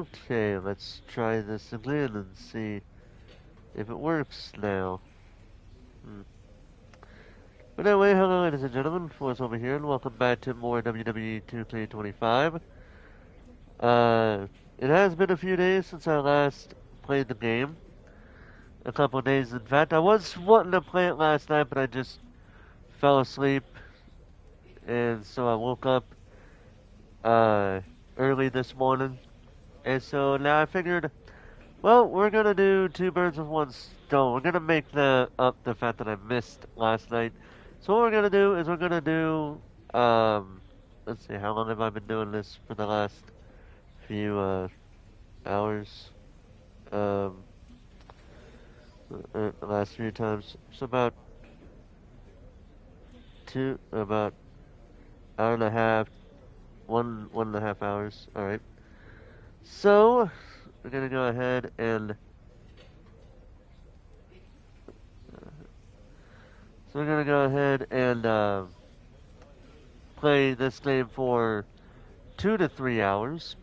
Okay, let's try this again and see if it works now. But anyway, hello ladies and gentlemen, Force over here, and welcome back to more WWE 2K25. It has been a few days since I last played the game. A couple of days, in fact. I was wanting to play it last night, but I just fell asleep, and so I woke up early this morning. And so now I figured, well, we're gonna do two birds with one stone. We're gonna make up the fact that I missed last night. So what we're gonna do is we're gonna do, let's see, how long have I been doing this for the last few hours? The last few times. So about hour and a half, one and a half hours. All right. So we're gonna go ahead and play this game for 2 to 3 hours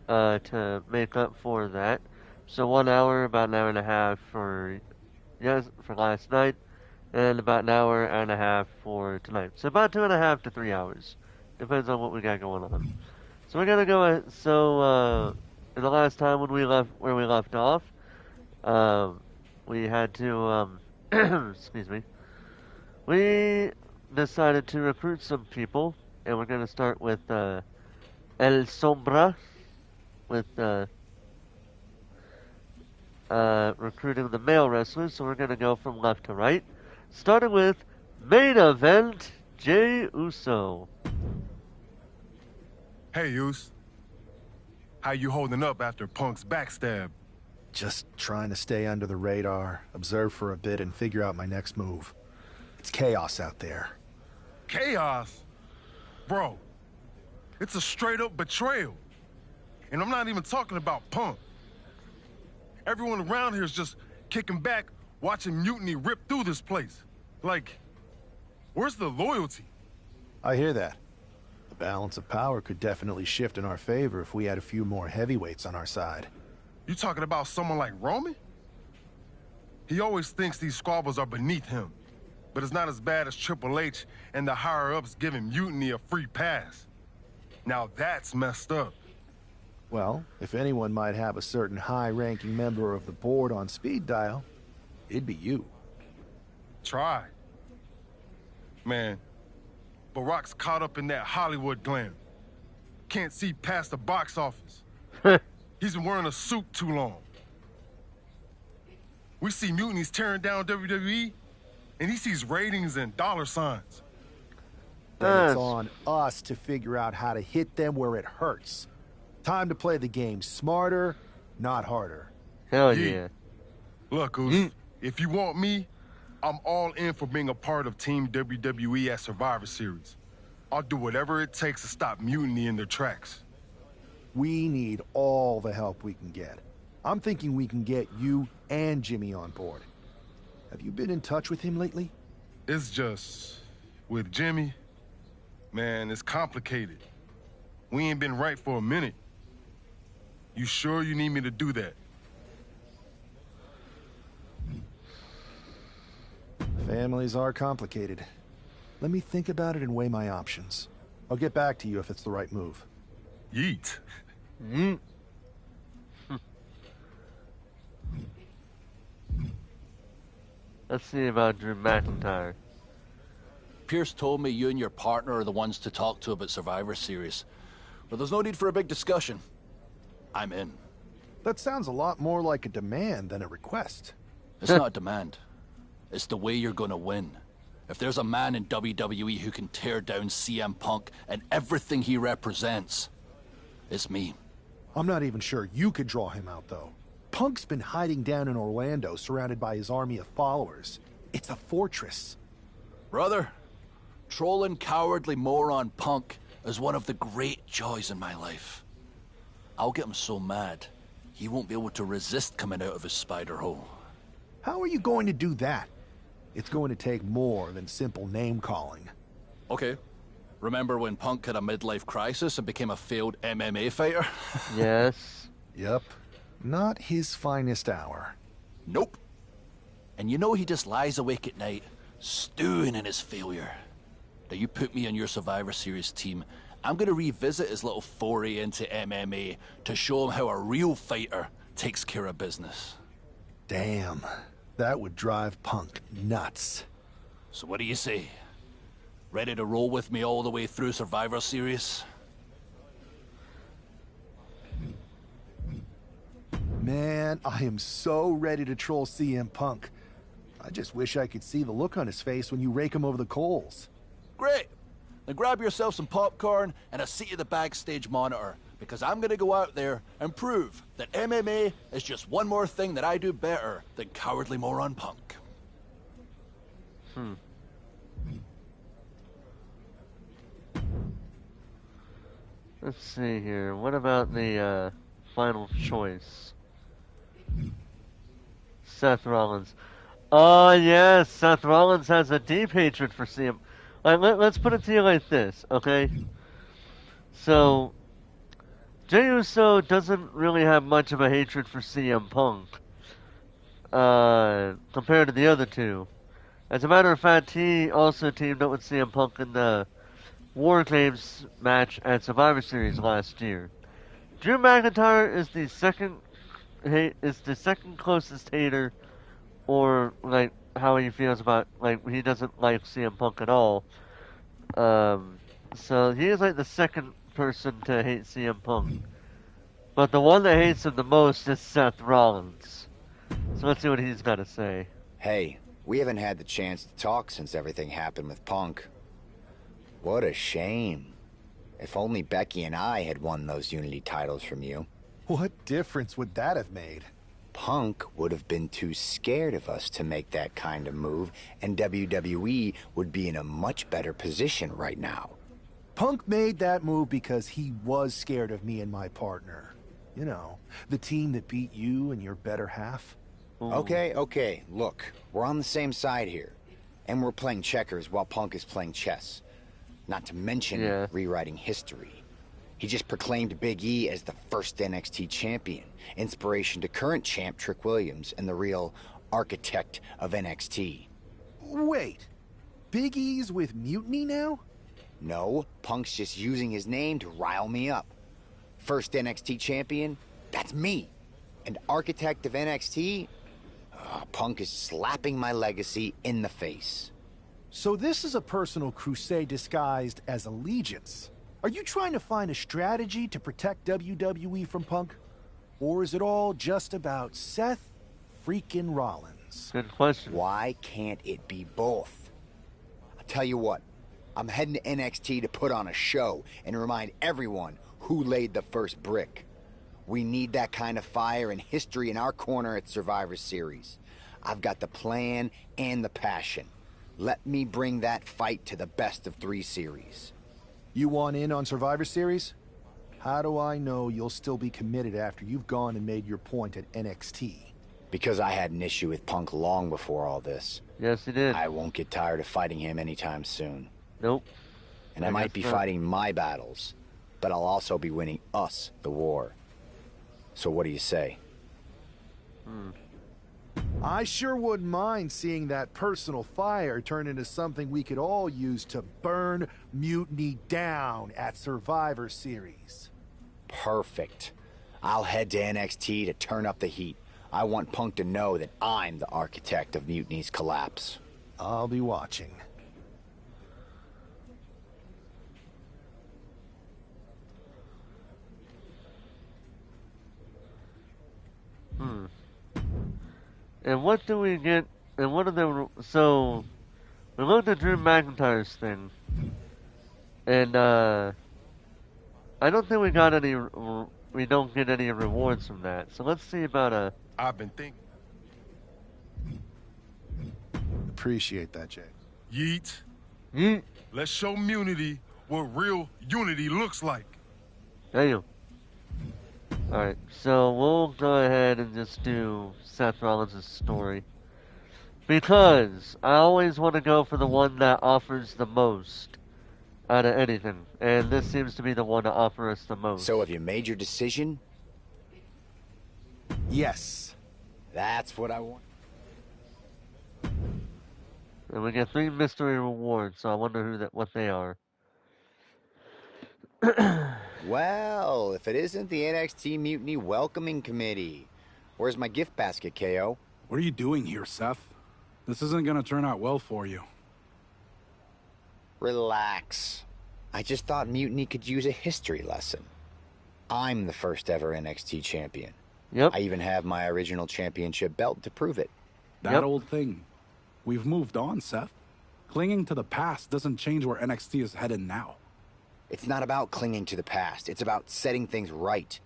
to make up for that. So 1 hour, about an hour and a half for last night, and about an hour and a half for tonight. So about 2.5 to 3 hours, depends on what we got going on. So we're gonna go. So in the last time when we left off, we had to excuse me. We decided to recruit some people, and we're gonna start with El Sombra, with recruiting the male wrestlers. So we're gonna go from left to right, starting with main event Jey Uso. Hey, Us. How you holding up after Punk's backstab? Just trying to stay under the radar, observe for a bit, and figure out my next move. It's chaos out there. Chaos? Bro, it's a straight-up betrayal. And I'm not even talking about Punk. Everyone around here is just kicking back, watching mutiny rip through this place. Like, where's the loyalty? I hear that. The balance of power could definitely shift in our favor if we had a few more heavyweights on our side. You talking about someone like Roman? He always thinks these squabbles are beneath him, but it's not as bad as Triple H and the higher-ups giving mutiny a free pass. Now that's messed up. Well, if anyone might have a certain high-ranking member of the board on speed dial, it'd be you. Try. Man, Barack's caught up in that Hollywood glam. Can't see past the box office. He's been wearing a suit too long. We see mutinies tearing down WWE, and he sees ratings and dollar signs. Then it's on us to figure out how to hit them where it hurts. Time to play the game smarter, not harder. Hell yeah. Look, Us, if you want me, I'm all in for being a part of Team WWE at Survivor Series. I'll do whatever it takes to stop mutiny in their tracks. We need all the help we can get. I'm thinking we can get you and Jimmy on board. Have you been in touch with him lately? It's just, with Jimmy, man, it's complicated. We ain't been right for a minute. You sure you need me to do that? Families are complicated. Let me think about it and weigh my options. I'll get back to you if it's the right move. Yeet. Let's see about Drew McIntyre. Pierce told me you and your partner are the ones to talk to about Survivor Series. But there's no need for a big discussion. I'm in. That sounds a lot more like a demand than a request. It's not a demand. It's the way you're gonna win. If there's a man in WWE who can tear down CM Punk and everything he represents, it's me. I'm not even sure you could draw him out, though. Punk's been hiding down in Orlando, surrounded by his army of followers. It's a fortress. Brother, trolling cowardly moron Punk is one of the great joys in my life. I'll get him so mad, he won't be able to resist coming out of his spider hole. How are you going to do that? It's going to take more than simple name-calling. Okay, Remember when Punk had a midlife crisis and became a failed MMA fighter? Yes. Yep. Not his finest hour. Nope. And you know he just lies awake at night, stewing in his failure. Now you put me on your Survivor Series team, I'm gonna revisit his little foray into MMA to show him how a real fighter takes care of business. Damn. That would drive Punk nuts. So what do you say? Ready to roll with me all the way through Survivor Series? Man, I am so ready to troll CM Punk. I just wish I could see the look on his face when you rake him over the coals. Great! Then grab yourself some popcorn and a seat at the backstage monitor, because I'm gonna go out there and prove that MMA is just one more thing that I do better than cowardly moron Punk. Let's see here. What about the final choice? Seth Rollins. Oh, yes, Seth Rollins has a deep hatred for CM. Let's put it to you like this, okay? So, Jey Uso doesn't really have much of a hatred for CM Punk compared to the other two. As a matter of fact, he also teamed up with CM Punk in the War Games match at Survivor Series last year. Drew McIntyre is the second closest hater, or like how he feels about, like, he doesn't like CM Punk at all. So he is like the second person to hate CM Punk. But the one that hates him the most is Seth Rollins. So let's see what he's got to say. Hey, we haven't had the chance to talk since everything happened with Punk. What a shame. If only Becky and I had won those Unity titles from you. What difference would that have made? Punk would have been too scared of us to make that kind of move, and WWE would be in a much better position right now. Punk made that move because he was scared of me and my partner. You know, the team that beat you and your better half. Ooh. Okay, look, we're on the same side here. And we're playing checkers while Punk is playing chess. Not to mention rewriting history. He just proclaimed Big E as the first NXT champion, inspiration to current champ Trick Williams and the real architect of NXT. Wait, Big E's with Mutiny now? No, Punk's just using his name to rile me up. First NXT champion, that's me. And architect of NXT, Punk is slapping my legacy in the face. So this is a personal crusade disguised as allegiance. Are you trying to find a strategy to protect WWE from Punk? Or is it all just about Seth freaking Rollins? Good question. Why can't it be both? I'll tell you what, I'm heading to NXT to put on a show and remind everyone who laid the first brick. We need that kind of fire and history in our corner at Survivor Series. I've got the plan and the passion. Let me bring that fight to the best of 3 series. You want in on Survivor Series? How do I know you'll still be committed after you've gone and made your point at NXT? Because I had an issue with Punk long before all this. Yes, he did. I won't get tired of fighting him anytime soon. Nope. And I might be fighting my battles, but I'll also be winning us the war. So what do you say? I sure wouldn't mind seeing that personal fire turn into something we could all use to burn Mutiny down at Survivor Series. Perfect. I'll head to NXT to turn up the heat. I want Punk to know that I'm the architect of Mutiny's collapse. I'll be watching. And what do we get? And what are the so? We looked at Drew McIntyre's thing, and I don't think we got any. We don't get any rewards from that. So let's see about a. I've been thinking. Appreciate that, Jay. Yeet. Let's show Munity what real unity looks like. Damn. Alright, so we'll go ahead and just do Seth Rollins' story. Because I always want to go for the one that offers the most out of anything, and this seems to be the one to offer us the most. So have you made your decision? Yes. That's what I want. And we get 3 mystery rewards, so I wonder what they are. Well, if it isn't the NXT Mutiny Welcoming Committee. Where's my gift basket, KO? What are you doing here, Seth? This isn't gonna turn out well for you. Relax. I just thought Mutiny could use a history lesson. I'm the first ever NXT champion. Yep. I even have my original championship belt to prove it. That old thing. We've moved on, Seth. Clinging to the past doesn't change where NXT is headed now. It's not about clinging to the past. It's about setting things right.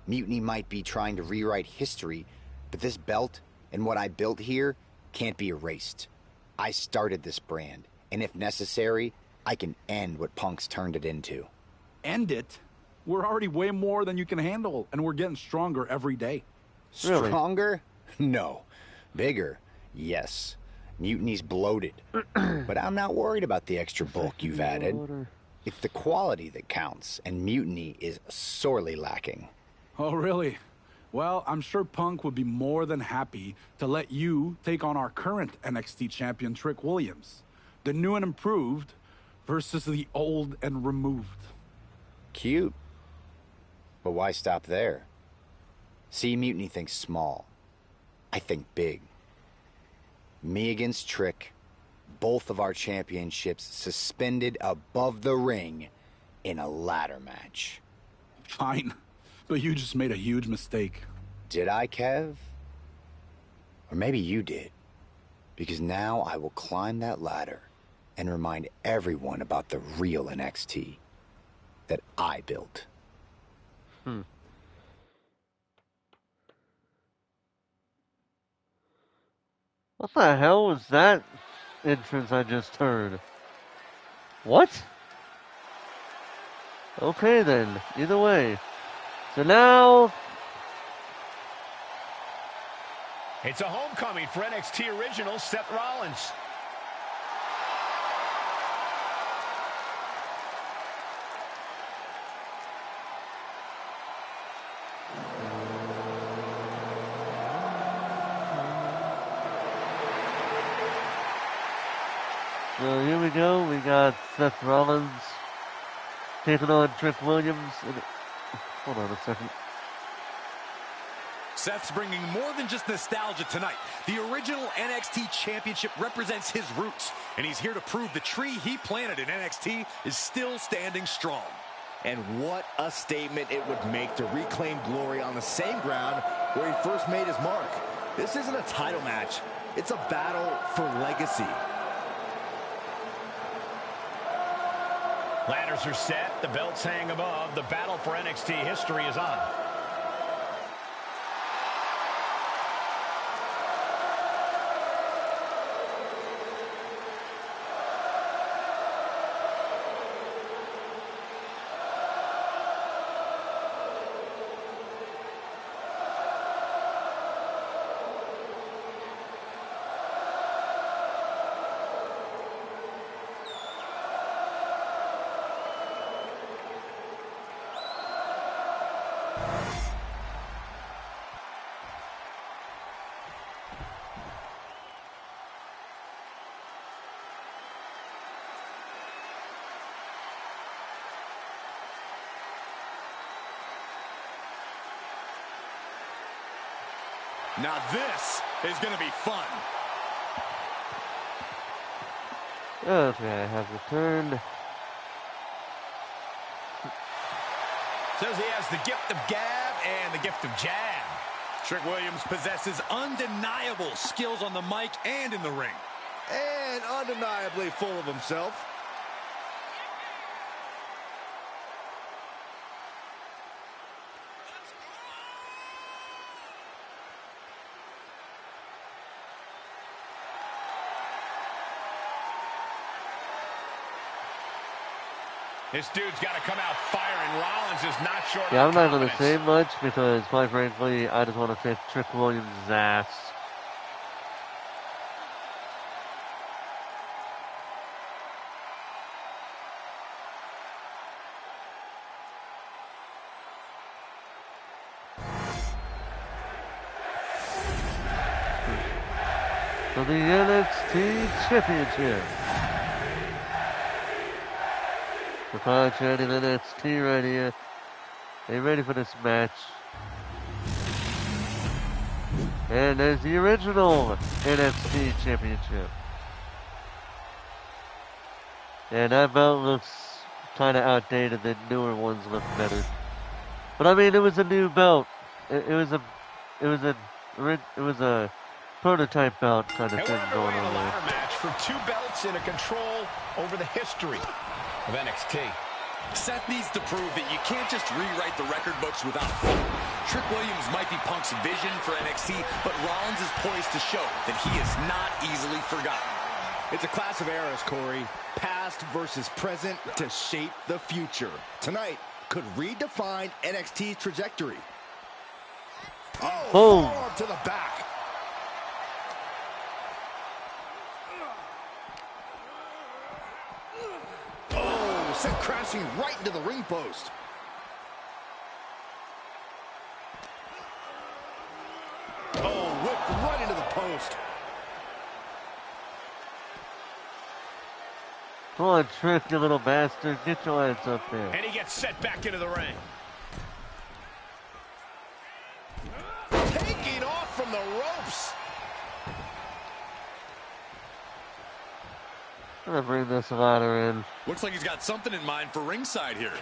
Mutiny might be trying to rewrite history, but this belt and what I built here can't be erased. I started this brand, and if necessary, I can end what Punk's turned it into. End it? We're already way more than you can handle, and we're getting stronger every day. Really? Stronger? No. Bigger? Yes. Mutiny's bloated. But I'm not worried about the extra bulk you've added. It's the quality that counts, and Mutiny is sorely lacking. Oh, really? Well, I'm sure Punk would be more than happy to let you take on our current NXT champion, Trick Williams. The new and improved versus the old and removed. Cute. But why stop there? See, Mutiny thinks small. I think big. Me against Trick. Both of our championships suspended above the ring in a ladder match. Fine, but you just made a huge mistake. Did I, Kev? Or maybe you did. Because now I will climb that ladder and remind everyone about the real NXT that I built. What the hell was that entrance I just heard? What? Okay then, either way. So now... It's a homecoming for NXT original Seth Rollins. So here we go, we got Seth Rollins taking on Trick Williams. Hold on a second. Seth's bringing more than just nostalgia tonight. The original NXT Championship represents his roots, and he's here to prove the tree he planted in NXT is still standing strong. And what a statement it would make to reclaim glory on the same ground where he first made his mark. This isn't a title match. It's a battle for legacy. Ladders are set, the belts hang above. The battle for NXT history is on. Now this is going to be fun. Okay, I have returned. Says he has the gift of gab and the gift of jab. Trick Williams possesses undeniable skills on the mic and in the ring. And undeniably full of himself. This dude's got to come out firing. Rollins is not short. Yeah, I'm not going to confidence. say much because, quite frankly, I just want to take Trick Williams' ass. for the NXT Championship. The contract in NXT right here. Are you ready for this match? And there's the original NXT Championship. And that belt looks kind of outdated. The newer ones look better. But I mean, it was a new belt. It was a prototype belt kind of thing going on there. A match for two belts in a control over the history of NXT. Seth needs to prove that you can't just rewrite the record books without fun. Trick Williams might be Punk's vision for NXT, but Rollins is poised to show that he is not easily forgotten. It's a clash of eras, Corey. Past versus present to shape the future. Tonight could redefine NXT's trajectory. Boom. Forearm to the back. Oh, sent crashing right into the ring post. Oh, whipped right into the post. Come on, Trick, you little bastard. Get your ass up there. And he gets set back into the ring. Taking off from the ropes. I'm gonna bring this ladder in. Looks like he's got something in mind for ringside here.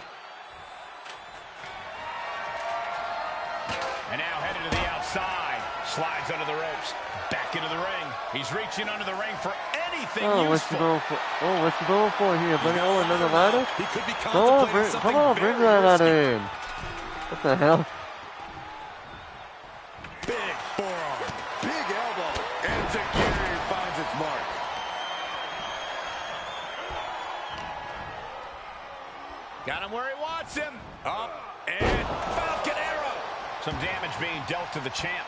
And now headed to the outside. Slides under the ropes. Back into the ring. He's reaching under the ring for anything What's he going for? Oh, what's he going for here, buddy? Oh, another ladder? He could be Come on, bring that ladder in. What the hell? Big forearm. Big elbow. And Takiri finds its mark. Got him where he wants him. Up and Falcon Arrow. Some damage being dealt to the champ.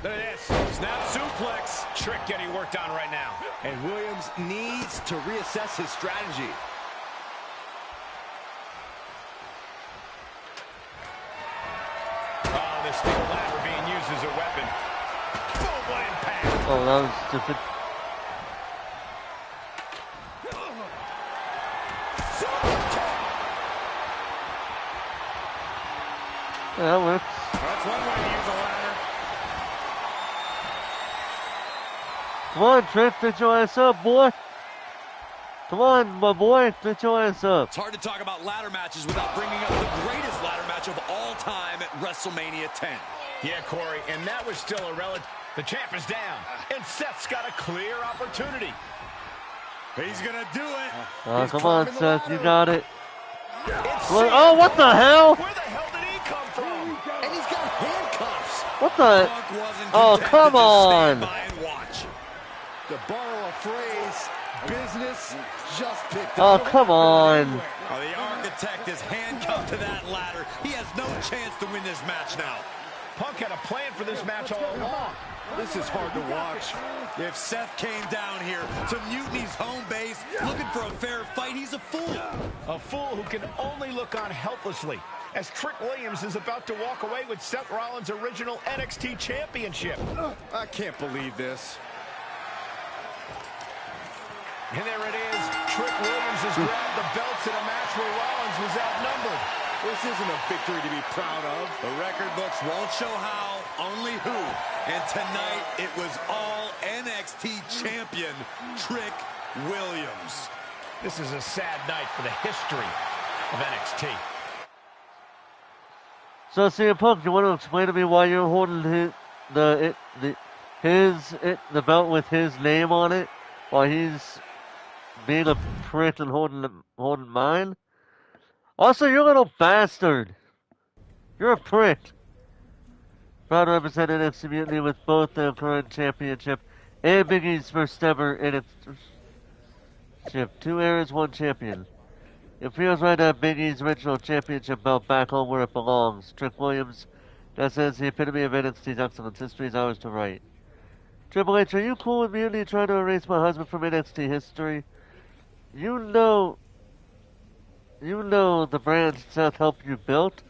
Look at this. Snap suplex. Trick getting worked on right now. And Williams needs to reassess his strategy. Oh, the steel ladder being used as a weapon. Boom, impact. Oh, that was stupid. Yeah, that works. That's one way to use a ladder. Come on, Trick, get your ass up, boy. Come on, my boy, get your ass up. It's hard to talk about ladder matches without bringing up the greatest ladder match of all time at WrestleMania 10. Yeah, Corey, and that was still a relative. The champ is down, and Seth's got a clear opportunity. He's gonna do it. Oh, come on, Seth, you got it. Oh, what the hell? Where the hell did he come from? And he's got handcuffs. What the? Oh, come on. To borrow a phrase, business just picked Oh, up. come on. Oh, the architect is handcuffed to that ladder. He has no chance to win this match now. Punk had a plan for this match all along. This is hard to watch. If Seth came down here to Mutiny's home base looking for a fair fight, he's a fool. A fool who can only look on helplessly as Trick Williams is about to walk away with Seth Rollins' original NXT championship. I can't believe this. And there it is. Trick Williams has grabbed the belts in a match where Rollins was outnumbered. This isn't a victory to be proud of. The record books won't show how, only who. And tonight, it was all NXT champion Trick Williams. This is a sad night for the history of NXT. So, CM Punk, you want to explain to me why you're holding the belt with his name on it while he's being a prick and holding mine? Also, you little bastard. You're a prick. Proud to represent NXT Mutiny with both the current championship and Big E's first ever NXT. 2 eras, 1 champion. It feels right to have Big E's original championship belt back home where it belongs. Trick Williams, that says the epitome of NXT's excellence. History is ours to write. Triple H, are you cool with Mutiny trying to erase my husband from NXT history? You know the brand Seth helped you build.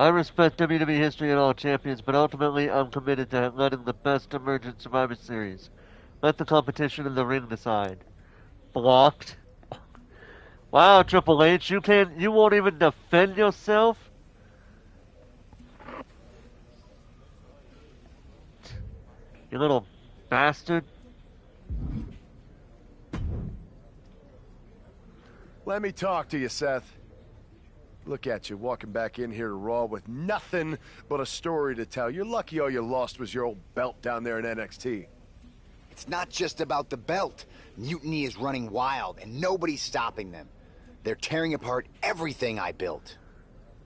I respect WWE history and all champions, but ultimately I'm committed to letting the best emerge in Survivor Series. Let the competition in the ring decide. Blocked. Wow, Triple H, you won't even defend yourself? You little bastard. Let me talk to you, Seth. Look at you, walking back in here to Raw with nothing but a story to tell. You're lucky all you lost was your old belt down there in NXT. It's not just about the belt. Mutiny is running wild, and nobody's stopping them. They're tearing apart everything I built.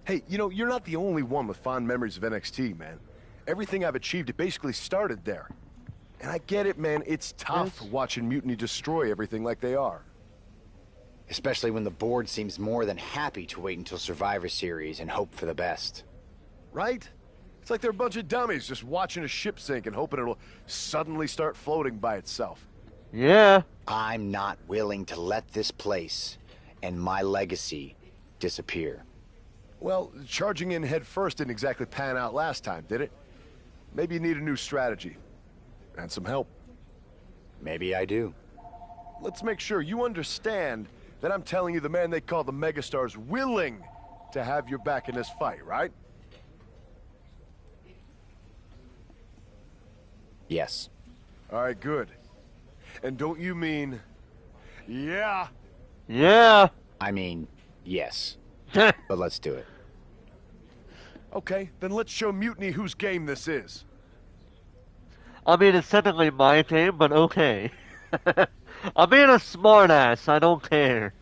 Hey, you know, you're not the only one with fond memories of NXT, man. Everything I've achieved, it basically started there. And I get it, man. It's tough watching Mutiny destroy everything like they are. Especially when the board seems more than happy to wait until Survivor Series and hope for the best. Right? It's like they're a bunch of dummies just watching a ship sink and hoping it'll suddenly start floating by itself. Yeah. I'm not willing to let this place and my legacy disappear. Well, charging in head first didn't exactly pan out last time, did it? Maybe you need a new strategy. And some help. Maybe I do. Let's make sure you understand that I'm telling you the man they call the Megastar's willing to have your back in this fight, right? Yes. All right, good. And don't you mean... yeah? Yeah. I mean, yes. But let's do it. Okay, then let's show Mutiny whose game this is. I mean, it's technically my game, but okay. I'm being a smartass. I don't care.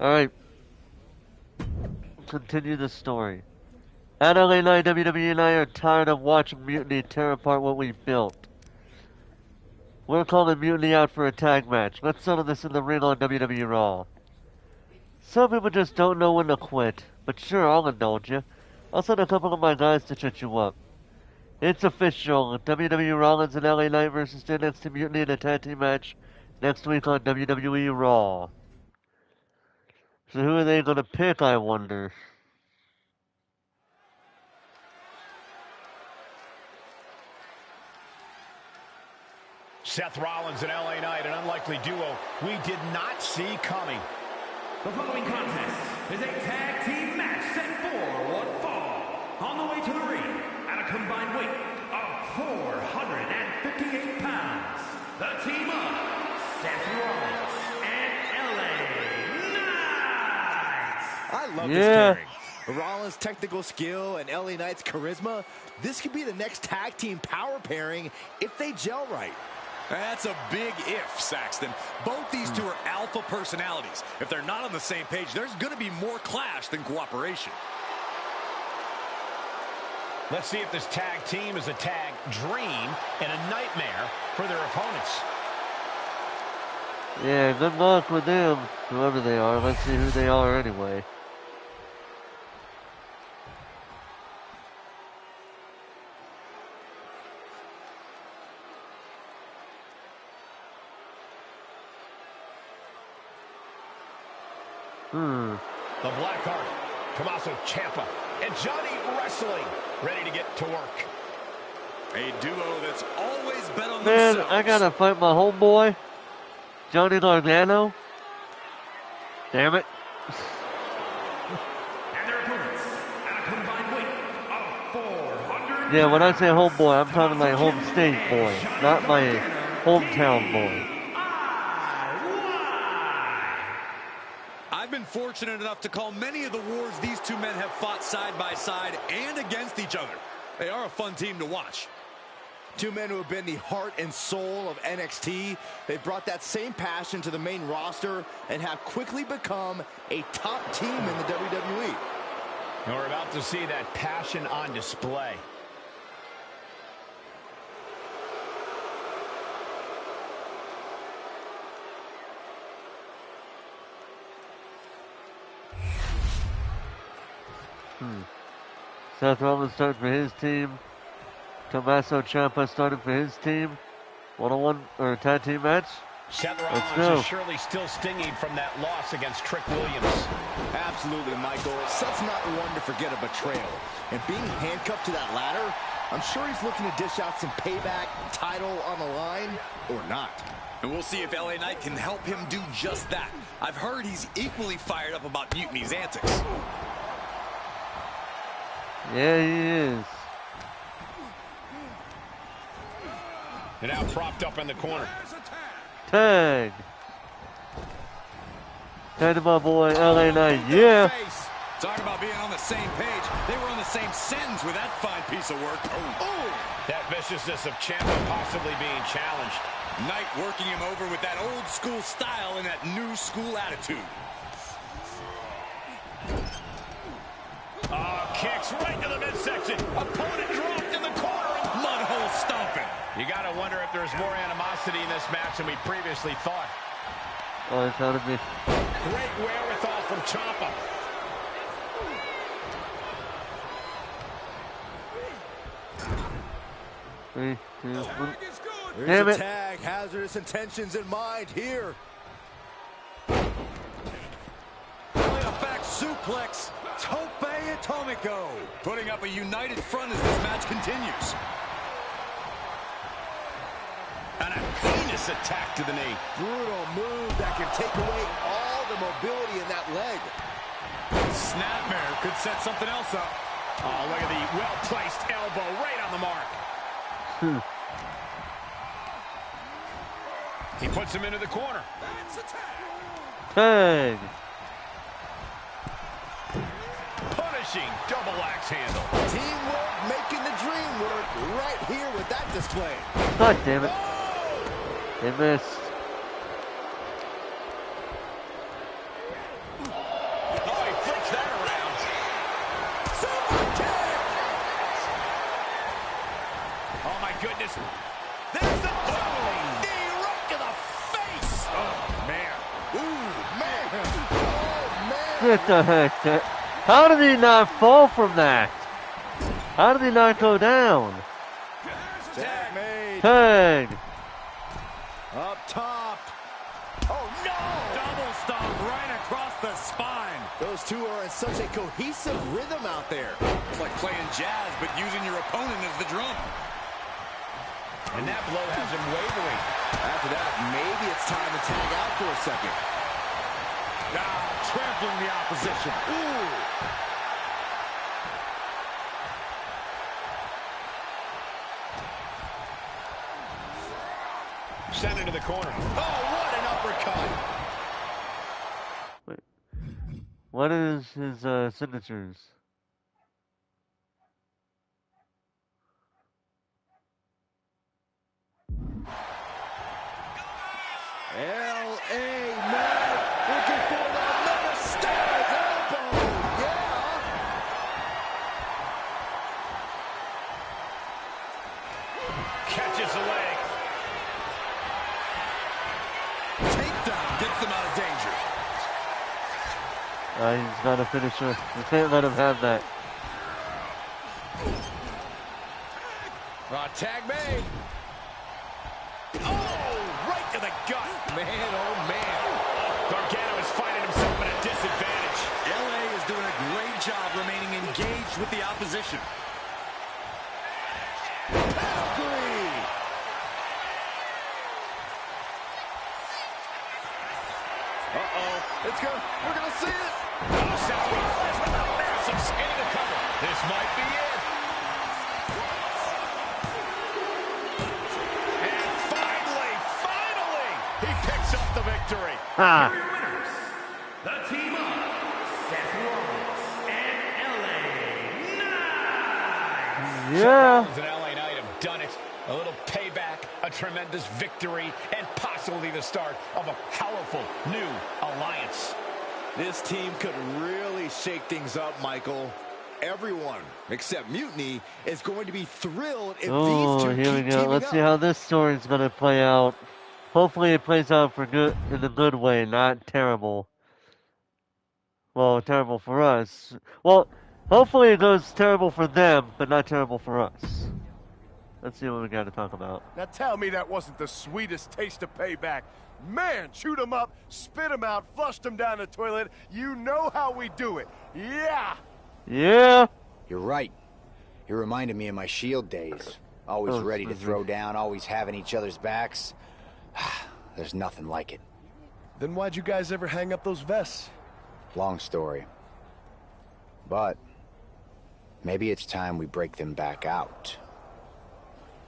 Alright. Continue the story. At LA Knight, WWE and I are tired of watching Mutiny tear apart what we built. We're calling Mutiny out for a tag match. Let's settle this in the ring on WWE Raw. Some people just don't know when to quit. But sure, I'll indulge you. I'll send a couple of my guys to shut you up. It's official. WWE Rollins and LA Knight versus NXT Mutiny in a tag team match next week on WWE Raw. So who are they going to pick, I wonder? Seth Rollins and LA Knight, an unlikely duo we did not see coming. The following contest is a tag team match set for one fall. On the way to the ring, at a combined weight of 458 pounds, the team of Seth Rollins and LA Knight. I love this pairing. Rollins' technical skill and LA Knight's charisma. This could be the next tag team power pairing if they gel right. That's a big if, Saxton. Both these two are alpha personalities. If they're not on the same page, there's going to be more clash than cooperation. Let's see if this tag team is a tag dream and a nightmare for their opponents. Yeah, good luck with them, whoever they are. Let's see who they are anyway. The Blackheart, Tommaso Ciampa, and Johnny Wrestling ready to get to work. A duo that's always bet on Man, themselves. I gotta fight my homeboy, Johnny Gargano. Damn it. And their opponents at a combined weight of 400. Yeah, when I say homeboy, I'm talking like home state boy, not my hometown boy. I've been fortunate enough to call many of the wars these two men have fought side by side and against each other. They are a fun team to watch. Two men who have been the heart and soul of NXT. They brought that same passion to the main roster and have quickly become a top team in the WWE. And we're about to see that passion on display. Seth Rollins starting for his team. Tommaso Ciampa starting for his team. One-on-one or tag team match. Seth Let's Rollins go. is surely still stinging from that loss against Trick Williams. Absolutely, Michael. Seth's not one to forget a betrayal. And being handcuffed to that ladder, I'm sure he's looking to dish out some payback, title on the line, or not. And we'll see if LA Knight can help him do just that. I've heard he's equally fired up about Mutiny's antics. Yeah, he is. And now propped up in the corner. Tag. Tag to my boy, LA Knight. Yeah. Talk about being on the same page. They were on the same sentence with that fine piece of work. Oh. That viciousness of Ciampa possibly being challenged. Knight working him over with that old school style and that new school attitude. Kicks right to the midsection. Opponent dropped in the corner. Mudhole stomping. You got to wonder if there's more animosity in this match than we previously thought. Oh, it's out of me. Great wherewithal from Ciampa. 3, 2, 1. Here's Damn a it. tag, hazardous intentions in mind here. Pulling a back suplex. Tope Atomico. Putting up a united front as this match continues. And a heinous attack to the knee. Brutal move that can take away all the mobility in that leg. Snapmare could set something else up. Oh, look at the well-placed elbow right on the mark. He puts him into the corner. Tag. Punishing double axe handle. Teamwork making the dream work right here with that display. God damn it. They missed. Oh, he flicks that around. Super kick! Oh, my goodness. There's the boom! Knee right to the face! Oh, man. Ooh, man! Oh, man! Get the heck. How did he not fall from that? How did he not go down? Tag made. Tag. Up top. Oh, no! Double stomp right across the spine. Those two are in such a cohesive rhythm out there. It's like playing jazz, but using your opponent as the drum. And that blow has him wavering. After that, maybe it's time to tag out for a second. Trampling the opposition. Ooh! Sent into the corner. Oh, what an uppercut. Wait. What is his signatures? L.A. Knight looking for the Metastar's elbow. Yeah. Catches the leg. Takedown gets them out of danger. He's got a finisher. We can't let him have that. Tag made. Oh, right to the gut. Man, oh man. Gargano is finding himself at a disadvantage. LA is doing a great job remaining engaged with the opposition. Pedigree. Uh-oh. It's good. We're going to see it. Oh, Seth Rollins with a massive into the cover. This might be it. And finally, he picks up the victory. Ha! Your winners, the team of Seth Rollins and LA Knight. Yeah. Rollins and LA Knight have done it. A little payback, a tremendous victory, and possibly the start of a powerful new alliance. This team could really shake things up, Michael. Everyone, except Mutiny, is going to be thrilled if Oh, these two here we keep go. teaming Let's see up. how this story's gonna play out. Hopefully it plays out for good, in a good way, not terrible. Well, terrible for us. Well, hopefully it goes terrible for them, but not terrible for us. Let's see what we got to talk about. Now tell me that wasn't the sweetest taste of payback. Man, chewed him up, spit him out, flushed him down the toilet. You know how we do it. Yeah! Yeah. You're right. You reminded me of my Shield days. Always ready to throw down, always having each other's backs. There's nothing like it. Then why'd you guys ever hang up those vests? Long story. But maybe it's time we break them back out.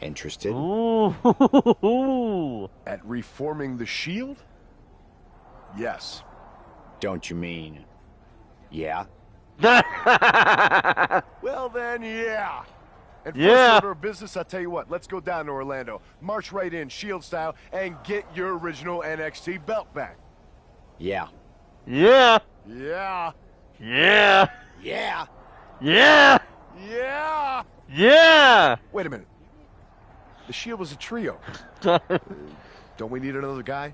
Interested? Ooh. At reforming the Shield? Yes. Don't you mean... yeah? Well then, yeah. And first Yeah. order of business, I'll tell you what, let's go down to Orlando, march right in, Shield style, and get your original NXT belt back. Yeah. Yeah. Yeah. Yeah. Yeah! Yeah. Yeah! Yeah. Wait a minute. The Shield was a trio. Don't we need another guy?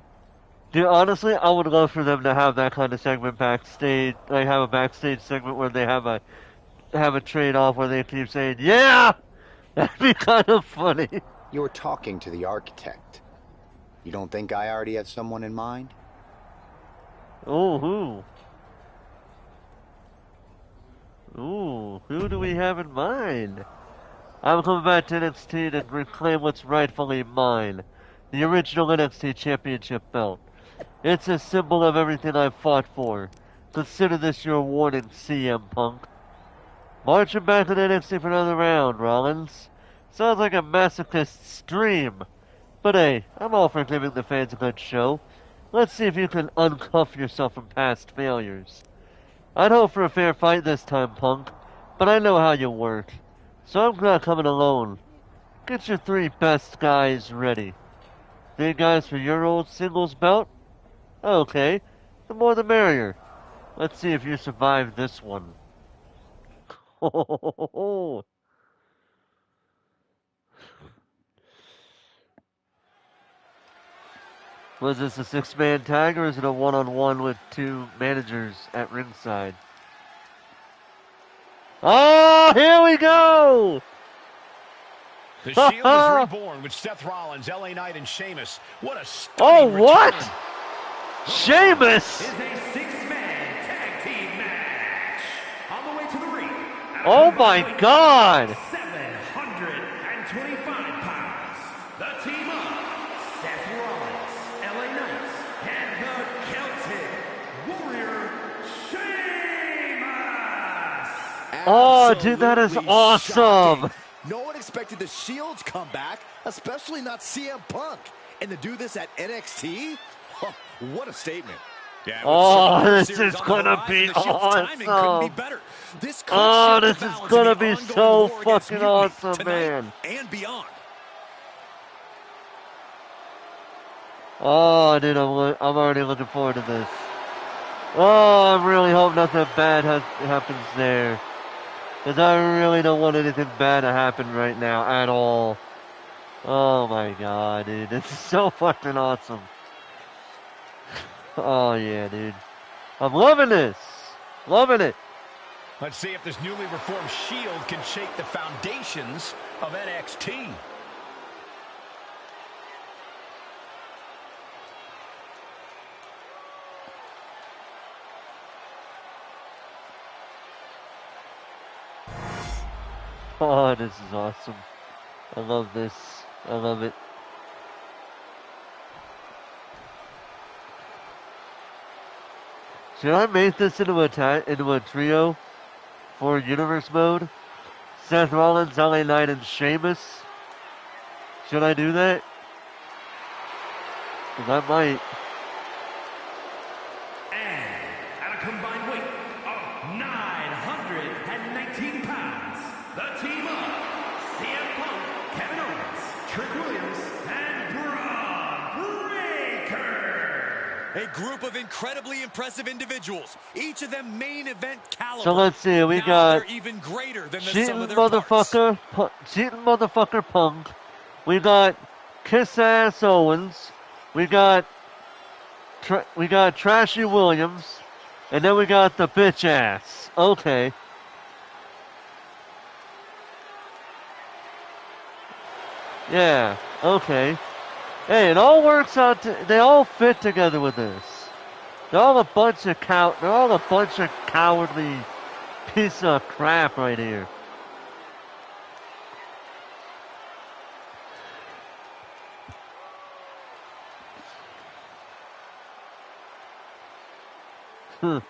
Dude, honestly, I would love for them to have that kind of segment backstage. Like, have a backstage segment where they have a trade-off where they keep saying, yeah! That'd be kind of funny. You're talking to the architect. You don't think I already have someone in mind? Oh, who? Ooh, who do we have in mind? I'm coming back to NXT to reclaim what's rightfully mine. The original NXT Championship belt. It's a symbol of everything I've fought for. Consider this your warning, CM Punk. Marching back in NXT for another round, Rollins. Sounds like a masochist's dream. But hey, I'm all for giving the fans a good show. Let's see if you can uncuff yourself from past failures. I'd hope for a fair fight this time, Punk, but I know how you work. So I'm not coming alone. Get your 3 best guys ready. 3 guys for your old singles belt? Okay, the more the merrier. Let's see if you survive this one. Was this a 6-man tag or is it a one-on-one with 2 managers at ringside? Oh, here we go! The Shield is reborn with Seth Rollins, LA Knight, and Sheamus. What a Oh, stunning what? return. Sheamus! Is a 6-man tag team match. On the way to the ring. at a Oh my combined weight God! of 725 pounds. The team of Seth Rollins, LA Knight, and the Celtic Warrior Sheamus. Oh, dude, that is Absolutely awesome! shocking. No one expected the Shield's comeback, especially not CM Punk. And to do this at NXT? What a statement. Yeah, Oh, with this Survivor is Series on the gonna horizon, be the Shield's timing couldn't awesome. be better. This could Oh, shift the this is balance gonna in the be ongoing so war against fucking mutiny awesome, tonight man. and beyond. Oh, dude, I'm already looking forward to this. Oh, I really hope nothing bad happens there. Because I really don't want anything bad to happen right now at all. Oh my god, dude. This is so fucking awesome. Oh yeah, dude. I'm loving this. Loving it. Let's see if this newly reformed Shield can shake the foundations of NXT. Oh, this is awesome. I love this. I love it. Should I make this into a trio for Universe Mode? Seth Rollins, LA Knight, and Sheamus? Should I do that? Because I might. And at a combined weight of 919 pounds, the team of CM Punk, Kevin Owens, Trick Williams, and Braun Breaker. A group of incredibly impressive individuals, each of them main event caliber. So let's see, we Now got they're even greater than the sum cheating of their parts. motherfucker Punk. We got Kiss Ass Owens. We got Trashy Williams. And then we got the bitch ass. Okay. Yeah, okay. Hey, it all works out. They all fit together with this. They're all a bunch of cowardly piece of crap right here. So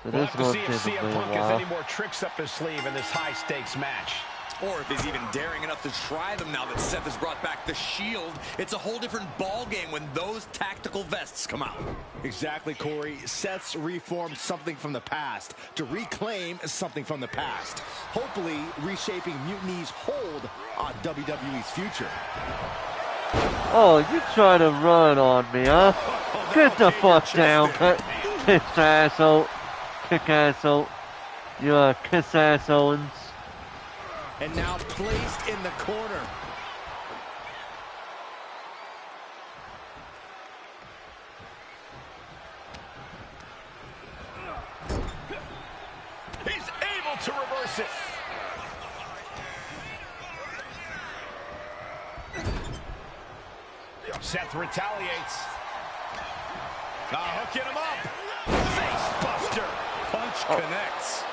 We'll this have to one see if takes a CM little Punk has while. any more tricks up his sleeve in this high-stakes match. Or if he's even daring enough to try them now that Seth has brought back the Shield. It's a whole different ball game when those tactical vests come out. Exactly, Corey. Seth's reformed something from the past to reclaim something from the past. Hopefully, reshaping Mutiny's hold on WWE's future. Oh, you trying to run on me, huh? Get the fuck down, kiss asshole. Kick asshole. You kiss ass Owens. And now placed in the corner. He's able to reverse it. Seth retaliates. Hooking him up. Face buster. Punch connects.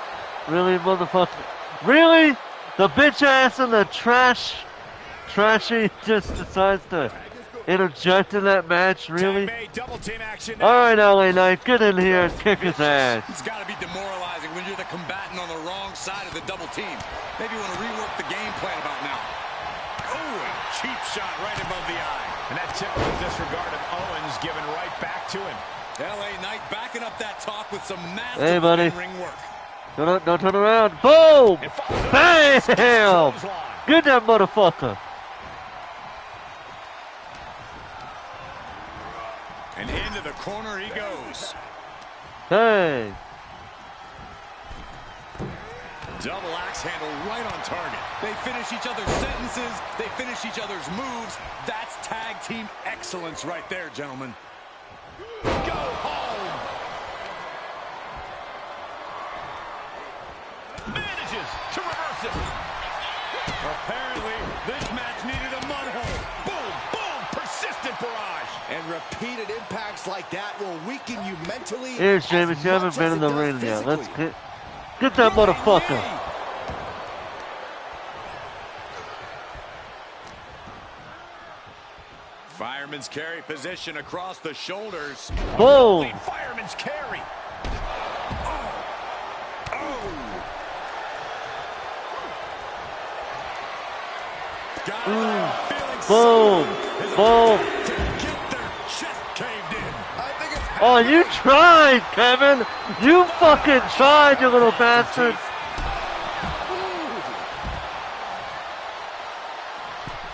Really, motherfucker? Really? The bitch ass and the trashy just decides to interject in that match? Really? Double team action. Alright, LA Knight, get in here and kick his ass. It's got to be demoralizing when you're the combatant on the wrong side of the double team. Maybe you want to rework the game plan about now. Oh, a cheap shot right above the eye. And that typical disregard of Owens given right back to him. LA Knight backing up that talk with some massive Hey, buddy. ring work. Don't turn around. Boom! Bam! Get that motherfucker. And into the corner he goes. Hey. Double axe handle right on target. They finish each other's sentences. They finish each other's moves. That's tag team excellence right there, gentlemen. Go home. Manages to reverse it. Apparently, this match needed a mud hole. Boom, boom, persistent barrage. And repeated impacts like that will weaken you mentally. Here, Sheamus, you haven't been in the ring yet. Let's get that motherfucker. Fireman's carry position across the shoulders. Boom. Fireman's carry. Boom. Boom. Oh, you tried, Kevin. You fucking tried, you little bastard.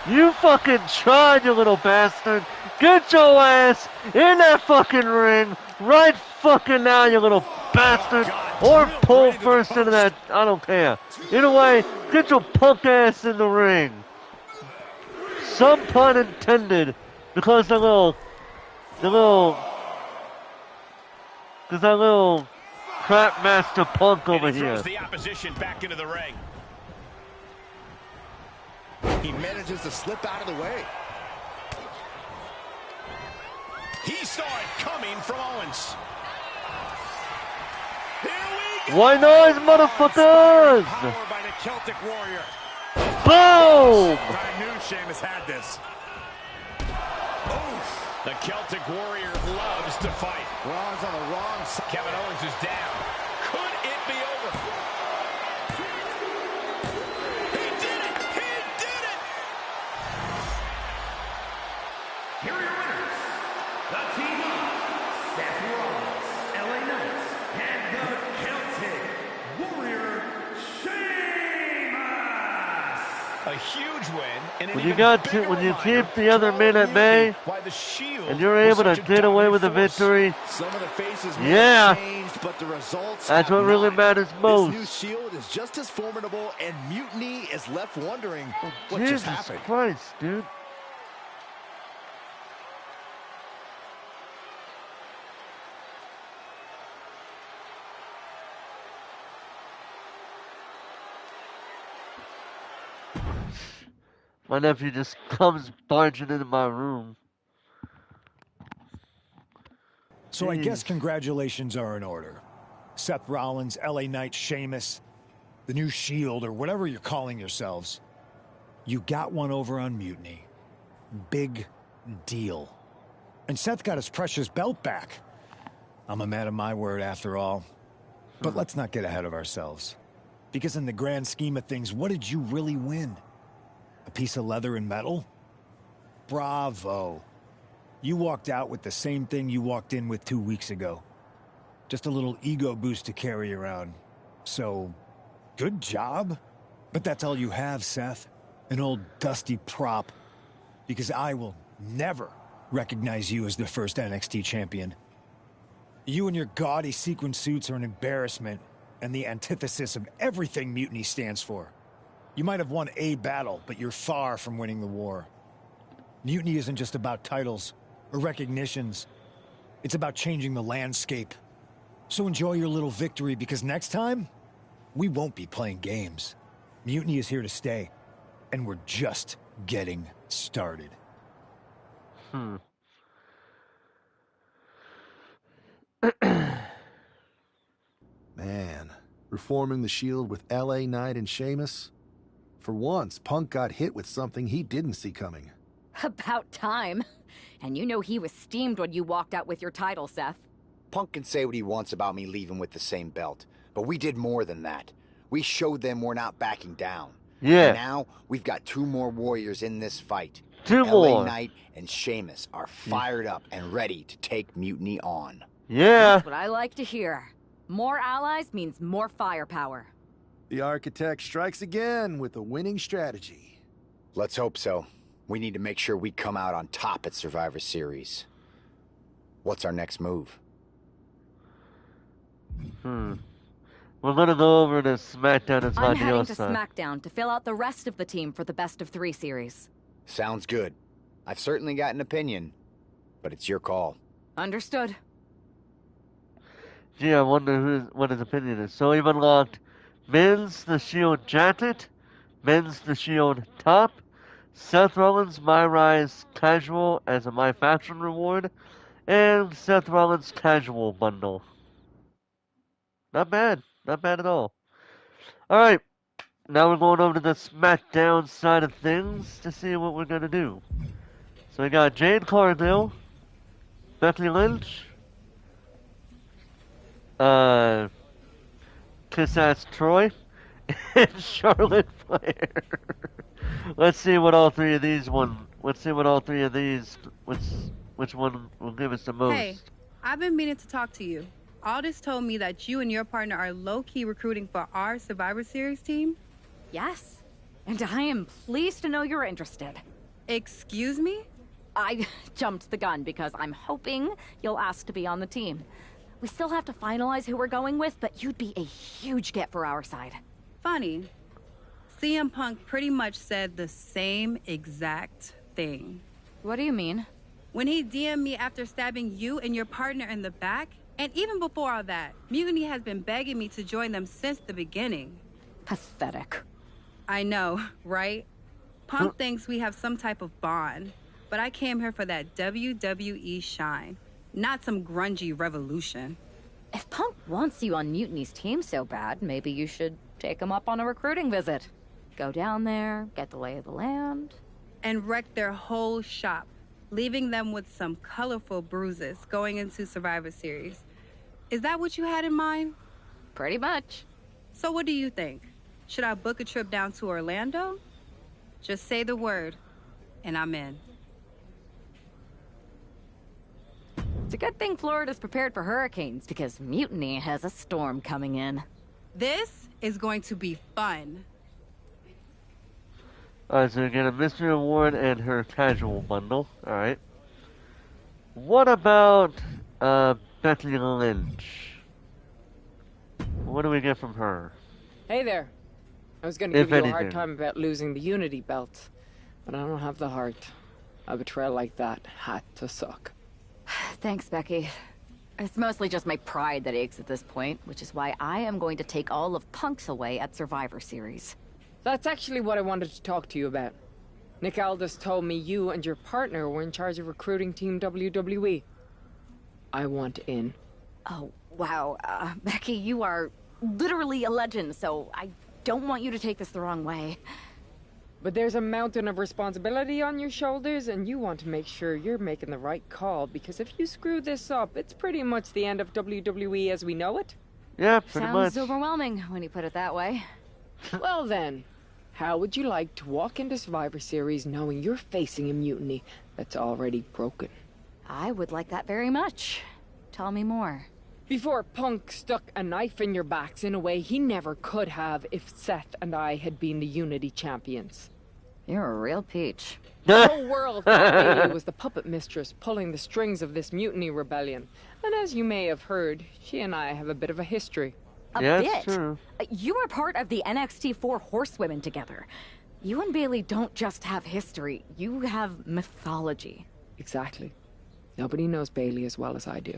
You fucking tried, you little bastard. Get your ass in that fucking ring right fucking now, you little bastard. Or pull first into that, I don't care. Either way, get your punk ass in the ring. Some pun intended, because there's that little crap master Punk over here. The opposition back into the ring. He manages to slip out of the way. He saw it coming from Owens. Here we go. Why noise, motherfuckers? Power by the Celtic Warrior. Boom! I knew Sheamus had this. Oof. The Celtic Warrior loves to fight. Ron's on the wrong side. Kevin Owens is down. Could it be over? He did it! He did it! Here are your winners. The team of Seth Rollins, LA Knight, and the Celtic Warrior, Sheamus. A huge win. And an When you even keep bigger the other men at bay, why the Shield and you're was able to such a get away with a dominant force. victory, Some of the faces may yeah, have changed, but the results that's have what really not. matters This most. new Shield is just as formidable, and Mutiny is left wondering what just Jesus happened. Christ, dude. My nephew just comes barging into my room. So I guess congratulations are in order. Seth Rollins, LA Knight, Sheamus, the new Shield, or whatever you're calling yourselves. You got one over on Mutiny. Big deal. And Seth got his precious belt back. I'm a man of my word after all. But let's not get ahead of ourselves. Because in the grand scheme of things, what did you really win? A piece of leather and metal? Bravo. You walked out with the same thing you walked in with 2 weeks ago. Just a little ego boost to carry around. So, good job. But that's all you have, Seth. An old dusty prop. Because I will never recognize you as the first NXT champion. You and your gaudy sequin suits are an embarrassment and the antithesis of everything Mutiny stands for. You might have won a battle, but you're far from winning the war. Mutiny isn't just about titles or recognitions. It's about changing the landscape. So enjoy your little victory, because next time, we won't be playing games. Mutiny is here to stay, and we're just getting started. Man, reforming the Shield with LA Knight and Sheamus? For once, Punk got hit with something he didn't see coming. About time. And you know he was steamed when you walked out with your title, Seth. Punk can say what he wants about me leaving with the same belt, but we did more than that. We showed them we're not backing down. Yeah. And now, we've got 2 more warriors in this fight. Two LA more. Knight and Sheamus are fired up and ready to take Mutiny on. Yeah. That's what I like to hear. More allies means more firepower. The Architect strikes again with a winning strategy. Let's hope so. We need to make sure we come out on top at Survivor Series. What's our next move? We're gonna go over to SmackDown and I'm heading to side. SmackDown to fill out the rest of the team for the Best of 3 series. Sounds good. I've certainly got an opinion, but it's your call. Understood. Gee, I wonder what his opinion is. So we've unlocked Men's The Shield Jacket, Men's The Shield Top, Seth Rollins My Rise Casual as a My Faction reward, and Seth Rollins Casual Bundle. Not bad. Not bad at all. Alright, now we're going over to the SmackDown side of things to see what we're gonna do. So we got Jade Cargill, Becky Lynch, Kiss-Ass Troy, and Charlotte Flair. Let's see what all three of these which one will give us the most. Hey, I've been meaning to talk to you. Aldous told me that you and your partner are low-key recruiting for our Survivor Series team. Yes, and I am pleased to know you're interested. Excuse me? I jumped the gun because I'm hoping you'll ask to be on the team. We still have to finalize who we're going with, but you'd be a huge get for our side. Funny. CM Punk pretty much said the same exact thing. What do you mean? When he DM'd me after stabbing you and your partner in the back, and even before all that, Mutiny has been begging me to join them since the beginning. Pathetic. I know, right? Punk thinks we have some type of bond, but I came here for that WWE shine, not some grungy revolution. If Punk wants you on Mutiny's team so bad, maybe you should take him up on a recruiting visit. Go down there, get the lay of the land. And wreck their whole shop, leaving them with some colorful bruises going into Survivor Series. Is that what you had in mind? Pretty much. So what do you think? Should I book a trip down to Orlando? Just say the word, and I'm in. It's a good thing Florida's prepared for hurricanes, because Mutiny has a storm coming in. This is going to be fun. Alright, so we get a mystery award and her casual bundle. Alright. What about Becky Lynch? What do we get from her? Hey there. I was gonna give you a hard time about losing the Unity belt, but I don't have the heart. A betrayal like that had to suck. Thanks, Becky. It's mostly just my pride that aches at this point, which is why I am going to take all of Punk's away at Survivor Series. That's actually what I wanted to talk to you about. Nick Aldis told me you and your partner were in charge of recruiting Team WWE. I want in. Oh, wow. Becky, you are literally a legend, so I don't want you to take this the wrong way. But there's a mountain of responsibility on your shoulders, and you want to make sure you're making the right call, because if you screw this up, it's pretty much the end of WWE as we know it. Yeah, pretty much. Sounds overwhelming when you put it that way. Well then, how would you like to walk into Survivor Series knowing you're facing a mutiny that's already broken? I would like that very much. Tell me more. Before Punk stuck a knife in your backs in a way he never could have if Seth and I had been the Unity champions. You're a real peach. The whole world thought Bayley was the puppet mistress pulling the strings of this mutiny rebellion. And as you may have heard, she and I have a bit of a history. A bit? True. You were part of the NXT 4 Horsewomen together. You and Bayley don't just have history, you have mythology. Exactly. Nobody knows Bayley as well as I do.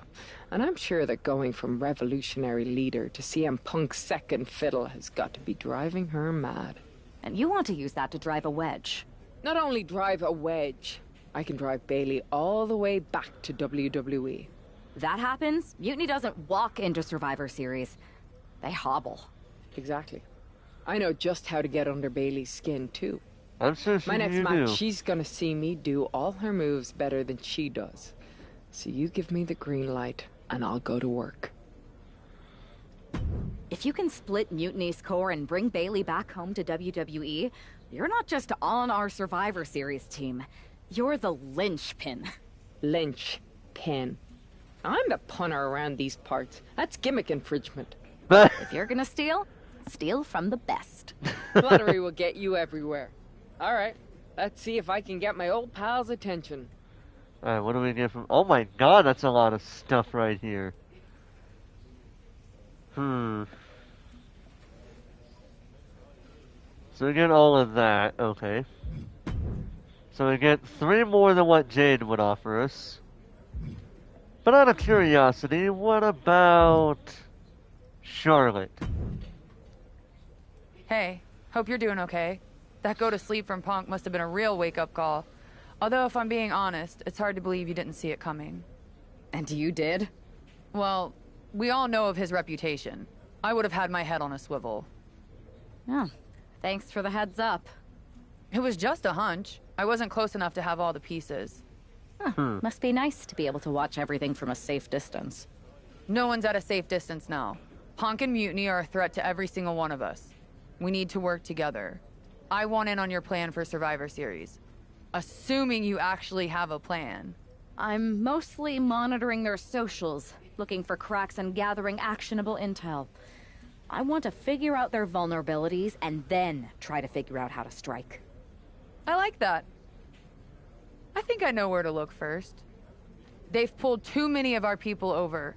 And I'm sure that going from revolutionary leader to CM Punk's second fiddle has got to be driving her mad. And you want to use that to drive a wedge. Not only drive a wedge, I can drive Bayley all the way back to WWE. That happens, Mutiny doesn't walk into Survivor Series. They hobble. Exactly. I know just how to get under Bayley's skin, too. I'm sure My next match, do. she's gonna see me do all her moves better than she does. So you give me the green light, and I'll go to work. If you can split Mutiny's core and bring Bayley back home to WWE, you're not just on our Survivor Series team. You're the linchpin. Linchpin. I'm the punter around these parts. That's gimmick infringement. If you're gonna steal, steal from the best. Flattery will get you everywhere. All right, let's see if I can get my old pal's attention. Alright, what do we get from... Oh my god, that's a lot of stuff right here. So we get all of that, okay. So we get 3 more than what Jade would offer us. But out of curiosity, what about Charlotte? Hey, hope you're doing okay. That go to sleep from Punk must have been a real wake-up call. Although, if I'm being honest, it's hard to believe you didn't see it coming. And you did? Well, we all know of his reputation. I would have had my head on a swivel. Oh, thanks for the heads up. It was just a hunch. I wasn't close enough to have all the pieces. Must be nice to be able to watch everything from a safe distance. No one's at a safe distance now. Punk and Mutiny are a threat to every single one of us. We need to work together. I want in on your plan for Survivor Series. Assuming you actually have a plan. I'm mostly monitoring their socials, looking for cracks and gathering actionable intel. I want to figure out their vulnerabilities and then try to figure out how to strike. I like that. I think I know where to look first. They've pulled too many of our people over,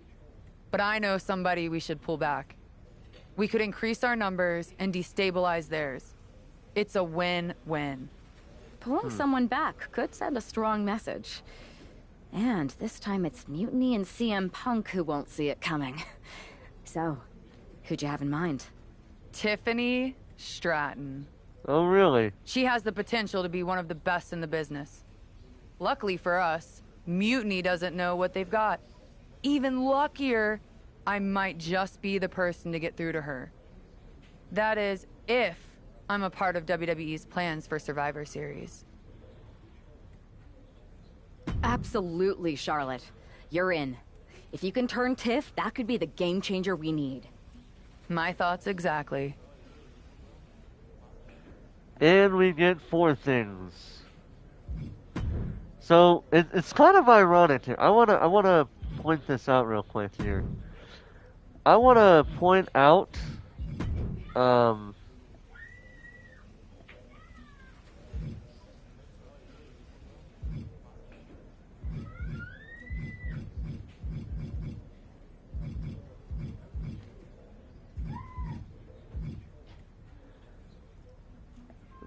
but I know somebody we should pull back. We could increase our numbers and destabilize theirs. It's a win-win. Pulling someone back could send a strong message. And this time it's Mutiny and CM Punk who won't see it coming. So, who'd you have in mind? Tiffany Stratton. Oh, really? She has the potential to be one of the best in the business. Luckily for us, Mutiny doesn't know what they've got. Even luckier, I might just be the person to get through to her. That is, if I'm a part of WWE's plans for Survivor Series. Absolutely, Charlotte. You're in. If you can turn Tiff, that could be the game changer we need. My thoughts exactly. And we get 4 things. So it's kind of ironic here. I wanna point this out real quick here. I wanna point out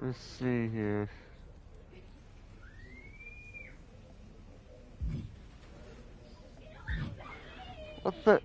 let's see here. What the?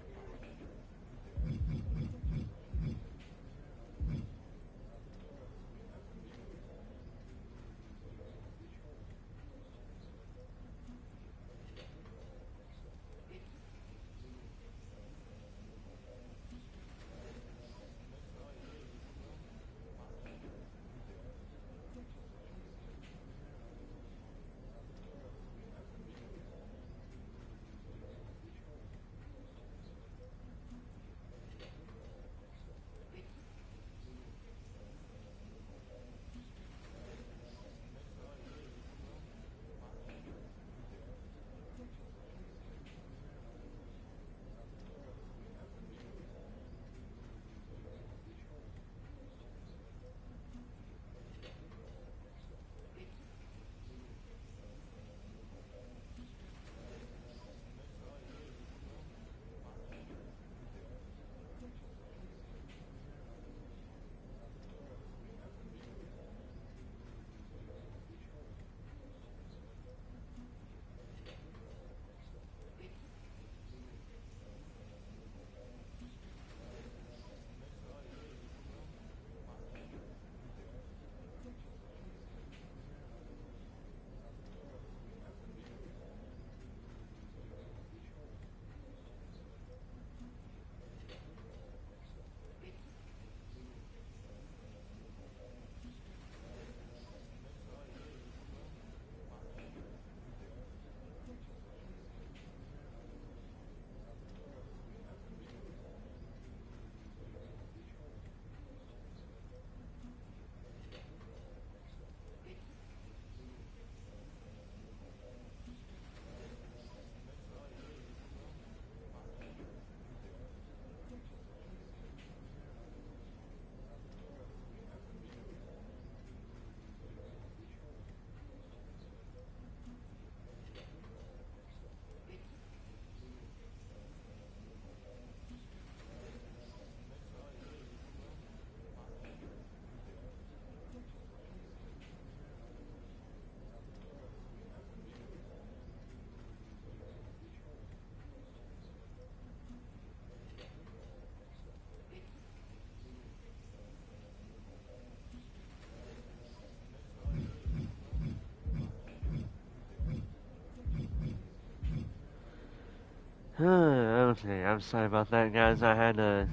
Okay, I'm sorry about that, guys. I had to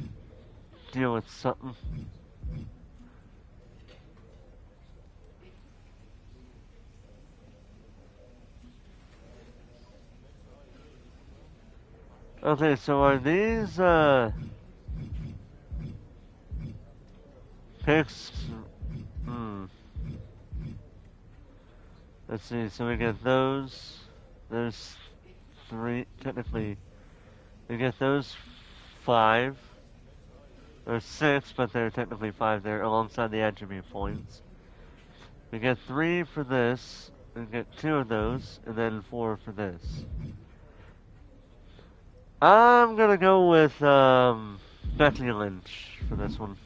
deal with something. Okay, so are these, picks? Let's see, so we get those. There's 3, technically. We get those 5. Or 6, but they're technically 5 there, alongside the attribute points. We get 3 for this. We get 2 of those, and then 4 for this. I'm gonna go with Becky Lynch for this one.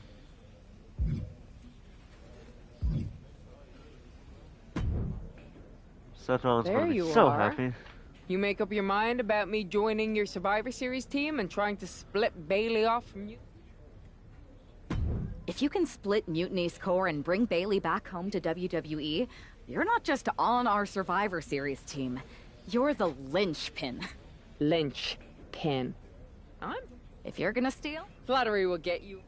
Seth Rollins There gonna be you so are. happy. You make up your mind about me joining your Survivor Series team and trying to split Bailey off from you? If you can split Mutiny's core and bring Bailey back home to WWE, you're not just on our Survivor Series team. You're the linchpin. Linchpin. If you're gonna steal, flattery will get you.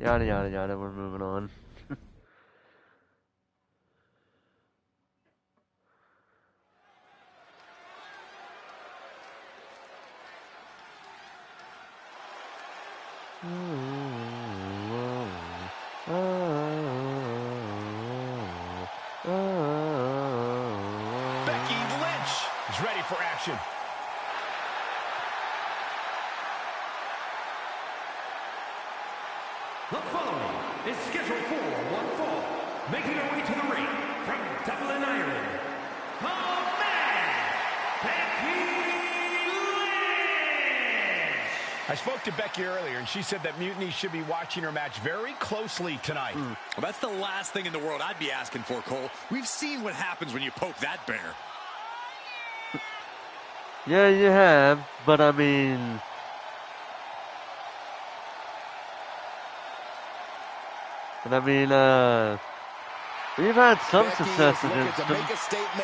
Yada yada yada, we're moving on. Becky Lynch is ready for action. The following is scheduled for one fall. Making her way to the ring from Dublin, Ireland. The man, Becky Lynch! I spoke to Becky earlier, and she said that Mutiny should be watching her match very closely tonight. Well, that's the last thing in the world I'd be asking for, Cole. We've seen what happens when you poke that bear. Yeah, you have, but I mean... we've had some success against them.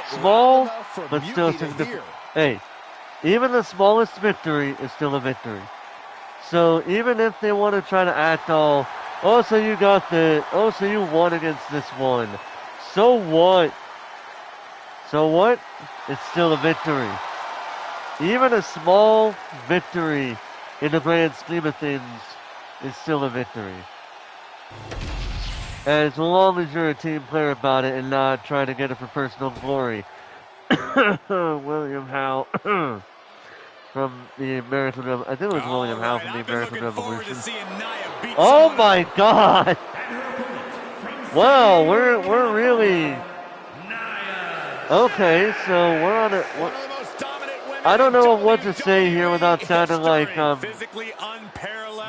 Small, but still significant. Hey, even the smallest victory is still a victory. So even if they want to try to act all, oh, so you won against this one. So what? So what? It's still a victory. Even a small victory in the grand scheme of things is still a victory. As long as you're a team player about it and not trying to get it for personal glory. William Howe from the American Revolution. I think it was William Howe from the American Revolution. Oh my God! Wow, we're really okay. So we're on a. I don't know what to say here without sounding like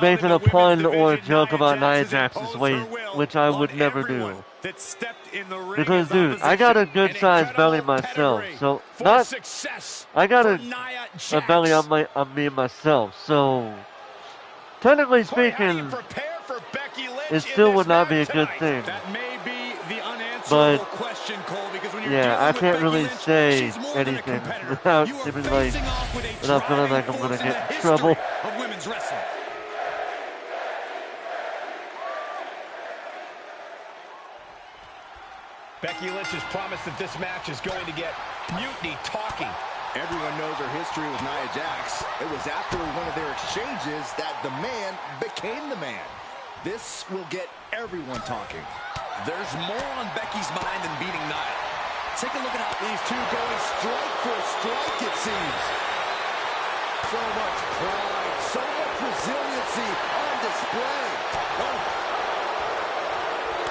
making a pun or a joke about Nia Jax's weight, which I would never do. Because, dude, I got a good sized belly myself, so I got a belly on me myself, so technically speaking, it still would not be a good thing. But yeah, I can't really say anything without feeling like I'm gonna get in trouble. Becky Lynch has promised that this match is going to get Mutiny talking. Everyone knows her history with Nia Jax. It was after one of their exchanges that the man became the man. This will get everyone talking. There's more on Becky's mind than beating Nia. Take a look at how these two going strike for strike, it seems. So much pride, so much resiliency on display.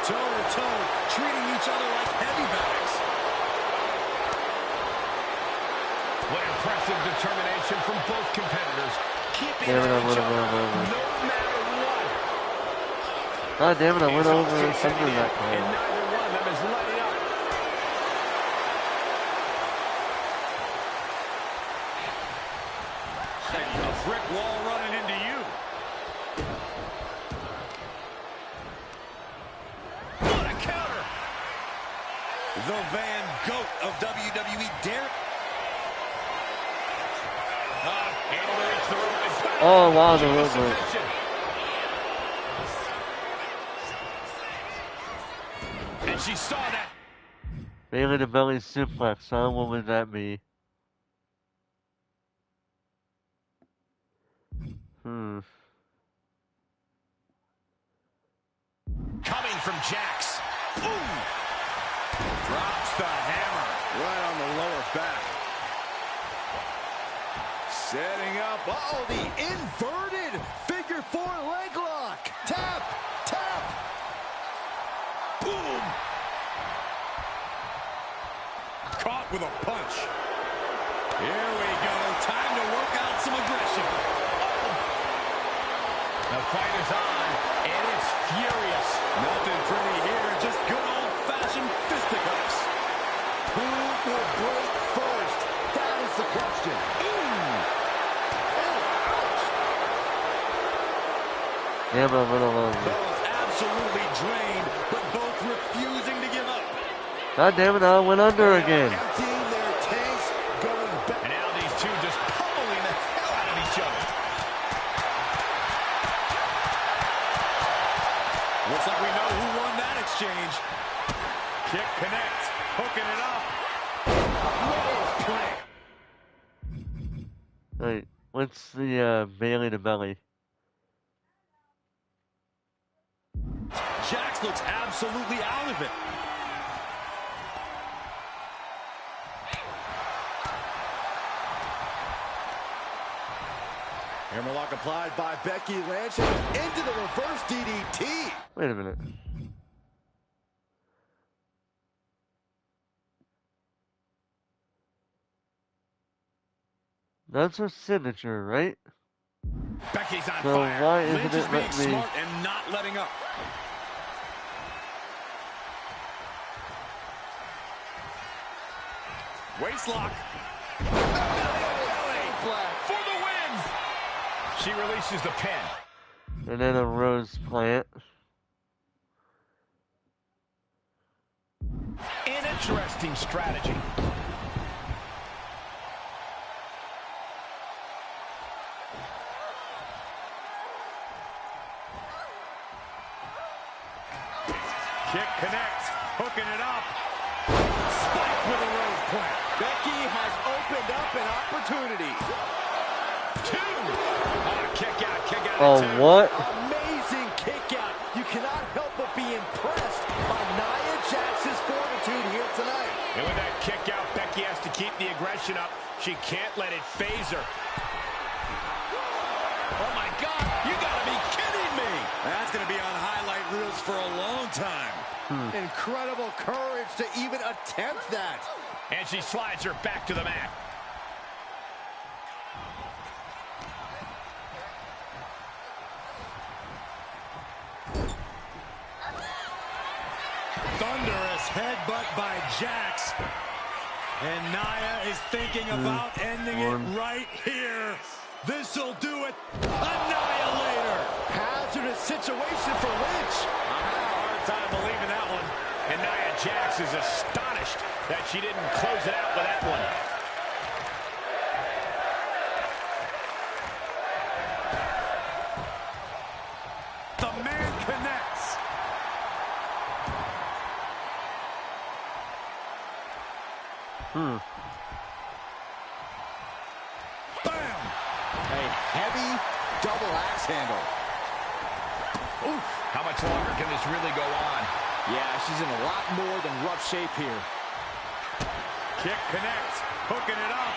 Toe-to-toe, treating each other like heavy bags. What impressive determination from both competitors. Keeping Damn it, I went over. no matter what. God damn it, I went over something that call. And neither one of them is letting up. A brick wall running into you. What a counter! The Van Goat of WWE, Derek. Oh, wow, the rope break. And she saw that. Bailey to belly suplex, huh? What would that be? Coming from Jax. Ooh. Drops the hammer right on the lower back. Setting up. Uh-oh, the inverted figure four leg lock. Tap, tap. Boom. Caught with a punch. Here we go. Time to work out some aggression. The fight is on, and it's furious. Nothing pretty here, just good old-fashioned fisticuffs. Who will break first? That is the question. Yeah, but a little Both absolutely drained, but both refusing to give up. God damn it, I went under again. Emptying their tanks, going back. And now these two just pummeling the hell out of each other. Looks like we know who won that exchange. Kick connects, hooking it up. Wait, what's the Bailey to belly? Jax looks absolutely out of it. Hammerlock applied by Becky Lynch into the reverse DDT. Wait a minute. That's her signature, right? Becky's on So fire. why isn't Lynch it is being let me... smart and not letting up. Waistlock. For the win. She releases the pin. And then a rose plant. An interesting strategy. Kick connects, hooking it up. Spike with a rose plant. Becky has opened up an opportunity. Two. Kick out. Oh, what? Amazing kick out. You cannot help but be impressed by Nia Jax's fortitude here tonight. And with that kick out, Becky has to keep the aggression up. She can't let it phase her. Oh my God, you gotta be kidding me. That's gonna be on highlight reels for a long time. Incredible courage to even attempt that. And she slides her back to the mat. Thunderous headbutt by Jax. And Nia is thinking about ending it right here. This'll do it. Annihilator. Hazardous situation for Lynch. I'm having a hard time believing that one. And Nia Jax is astonished that she didn't close it out with that one. The man connects. Bam! A heavy double axe handle. Oof. How much longer can this really go on? Yeah, she's in a lot more than rough shape here. Kick connects, hooking it up.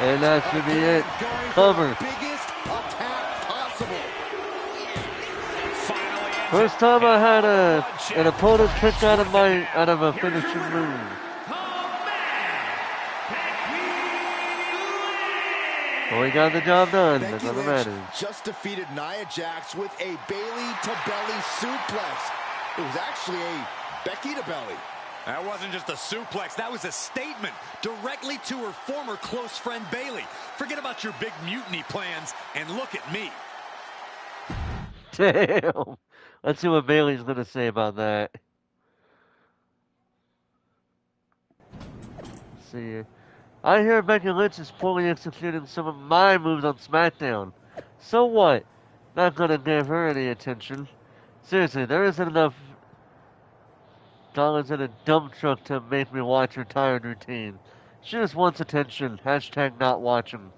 And that should be it. Cover. Biggest attack possible. First time I had an opponent kick out of a finishing move. Well, we got the job done. That's all that matters. Just defeated Nia Jax with a Bailey to belly suplex. It was actually a Becky to belly. That wasn't just a suplex, that was a statement directly to her former close friend Bailey. Forget about your big mutiny plans and look at me. Damn. Let's see what Bailey's going to say about that. Let's see. I hear Becky Lynch is poorly executing some of my moves on SmackDown. So what? Not gonna give her any attention. Seriously, there isn't enough dollars in a dump truck to make me watch her tired routine. She just wants attention. Hashtag not watching.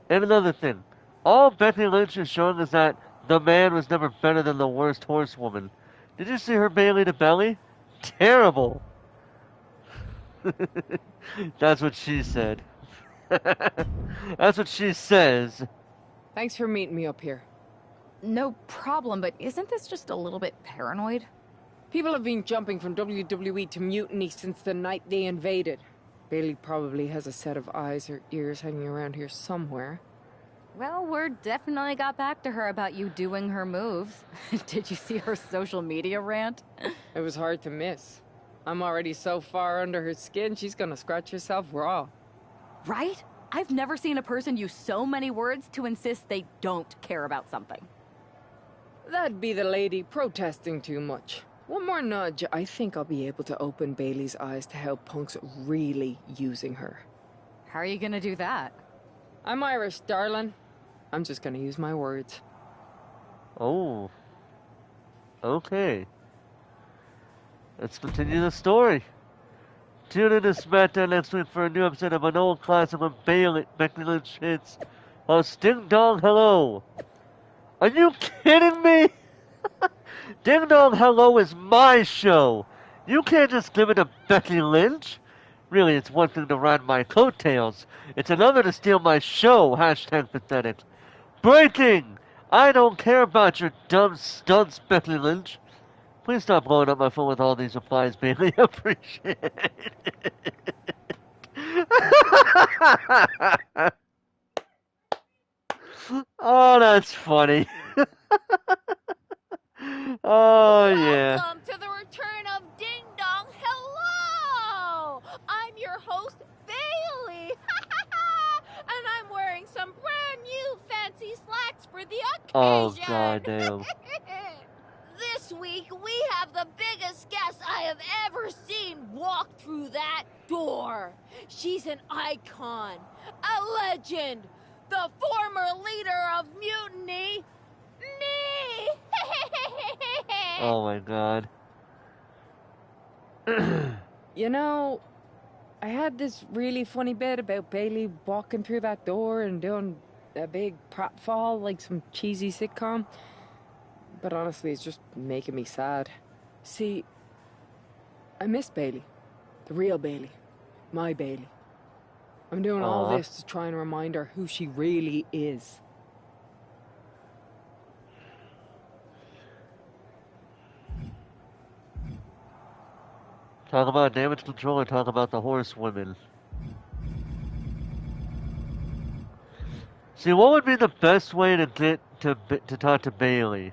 And another thing. All Becky Lynch is showing is that the man was never better than the worst horsewoman. Did you see her Bailey to belly? Terrible. That's what she said. That's what she says. Thanks for meeting me up here. No problem, but isn't this just a little bit paranoid? People have been jumping from WWE to Mutiny since the night they invaded. Bailey probably has a set of eyes or ears hanging around here somewhere. Well, word definitely got back to her about you doing her moves. Did you see her social media rant? It was hard to miss. I'm already so far under her skin, she's gonna scratch herself raw. Right? I've never seen a person use so many words to insist they don't care about something. That'd be the lady protesting too much. One more nudge, I think I'll be able to open Bailey's eyes to how Punk's really using her. How are you gonna do that? I'm Irish, darling. I'm just gonna use my words. Oh. Okay. Let's continue the story. Tune in to SmackDown next week for a new episode of an old classic when Becky Lynch hits a Ding Dong Hello. Are you kidding me? Ding Dong Hello is my show. You can't just give it to Becky Lynch. Really, it's one thing to ride my coattails. It's another to steal my show. Hashtag pathetic. Breaking! I don't care about your dumb stunts, Becky Lynch. Please stop blowing up my phone with all these replies, Bailey. Appreciate it. Oh, that's funny. Oh, yeah. Welcome to the return of Ding Dong Hello! I'm your host, Bailey. And I'm wearing some brand new fancy slacks for the occasion. Oh, goddamn. This week, we have the biggest guest I have ever seen walk through that door. She's an icon, a legend, the former leader of Mutiny, me! Oh, my God. You know, I had this really funny bit about Bailey walking through that door and doing a big pratfall like some cheesy sitcom. But honestly, it's just making me sad. See, I miss Bailey. The real Bailey. My Bailey. I'm doing all this to try and remind her who she really is. Talk about damage control and talk about the horsewomen. See, what would be the best way to get to talk to Bailey?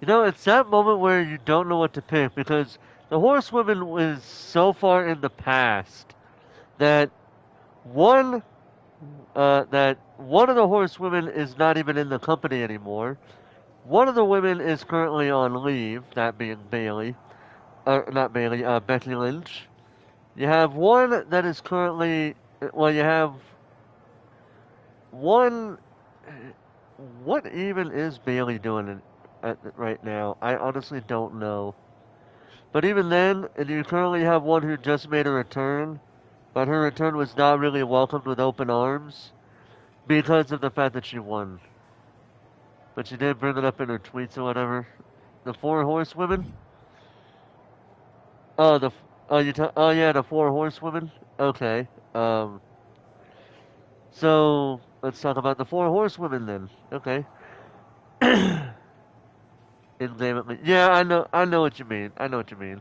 You know, it's that moment where you don't know what to pick because the horsewoman was so far in the past that one of the horsewomen is not even in the company anymore. One of the women is currently on leave, that being Becky Lynch. You have one that is currently, you have one. What even is Bailey doing right now? I honestly don't know. But even then, and you currently have one who just made a return, but her return was not really welcomed with open arms because of the fact that she won. But she did bring it up in her tweets or whatever. The four horsewomen? The four horsewomen? Okay. So let's talk about the four horsewomen then. Okay. Yeah, I know what you mean. I know what you mean.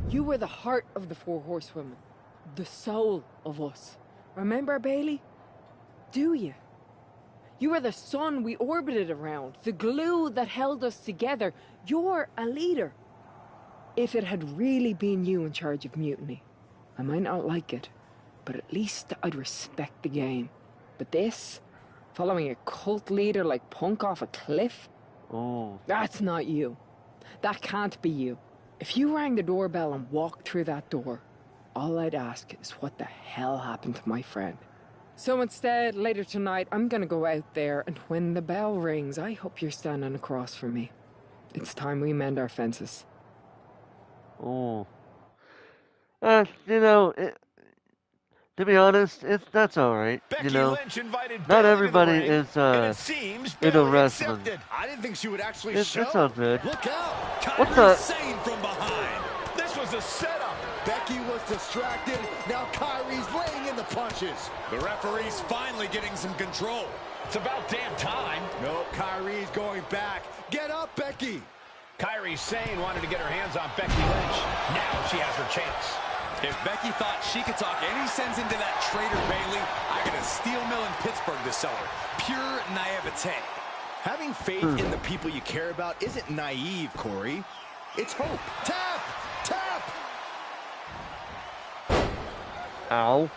You were the heart of the four horsewomen. The soul of us. Remember, Bailey? Do you? You were the sun we orbited around, the glue that held us together. You're a leader. If it had really been you in charge of Mutiny, I might not like it, but at least I'd respect the game. But this, Following a cult leader like Punk off a cliff? Oh. That's not you. That can't be you. If you rang the doorbell and walked through that door, all I'd ask is what the hell happened to my friend. So instead, later tonight, I'm gonna go out there, and when the bell rings, I hope you're standing across from me. It's time we mend our fences. Oh. You know, to be honest, that's alright. You know, not everybody is into wrestling. I didn't think she would actually show. It's all good. Look out! What the? Sane from behind. This was a setup. Becky was distracted. Now Kyrie's laying in the punches. The referee's finally getting some control. It's about damn time. Nope, Kyrie's going back. Get up, Becky. Kairi Sane wanted to get her hands on Becky Lynch. Now she has her chance. If Becky thought she could talk any sense into that traitor Bayley, I got a steel mill in Pittsburgh to sell her. Pure naivete. Having faith in the people you care about isn't naive, Corey. It's hope. Tap! Tap! Ow.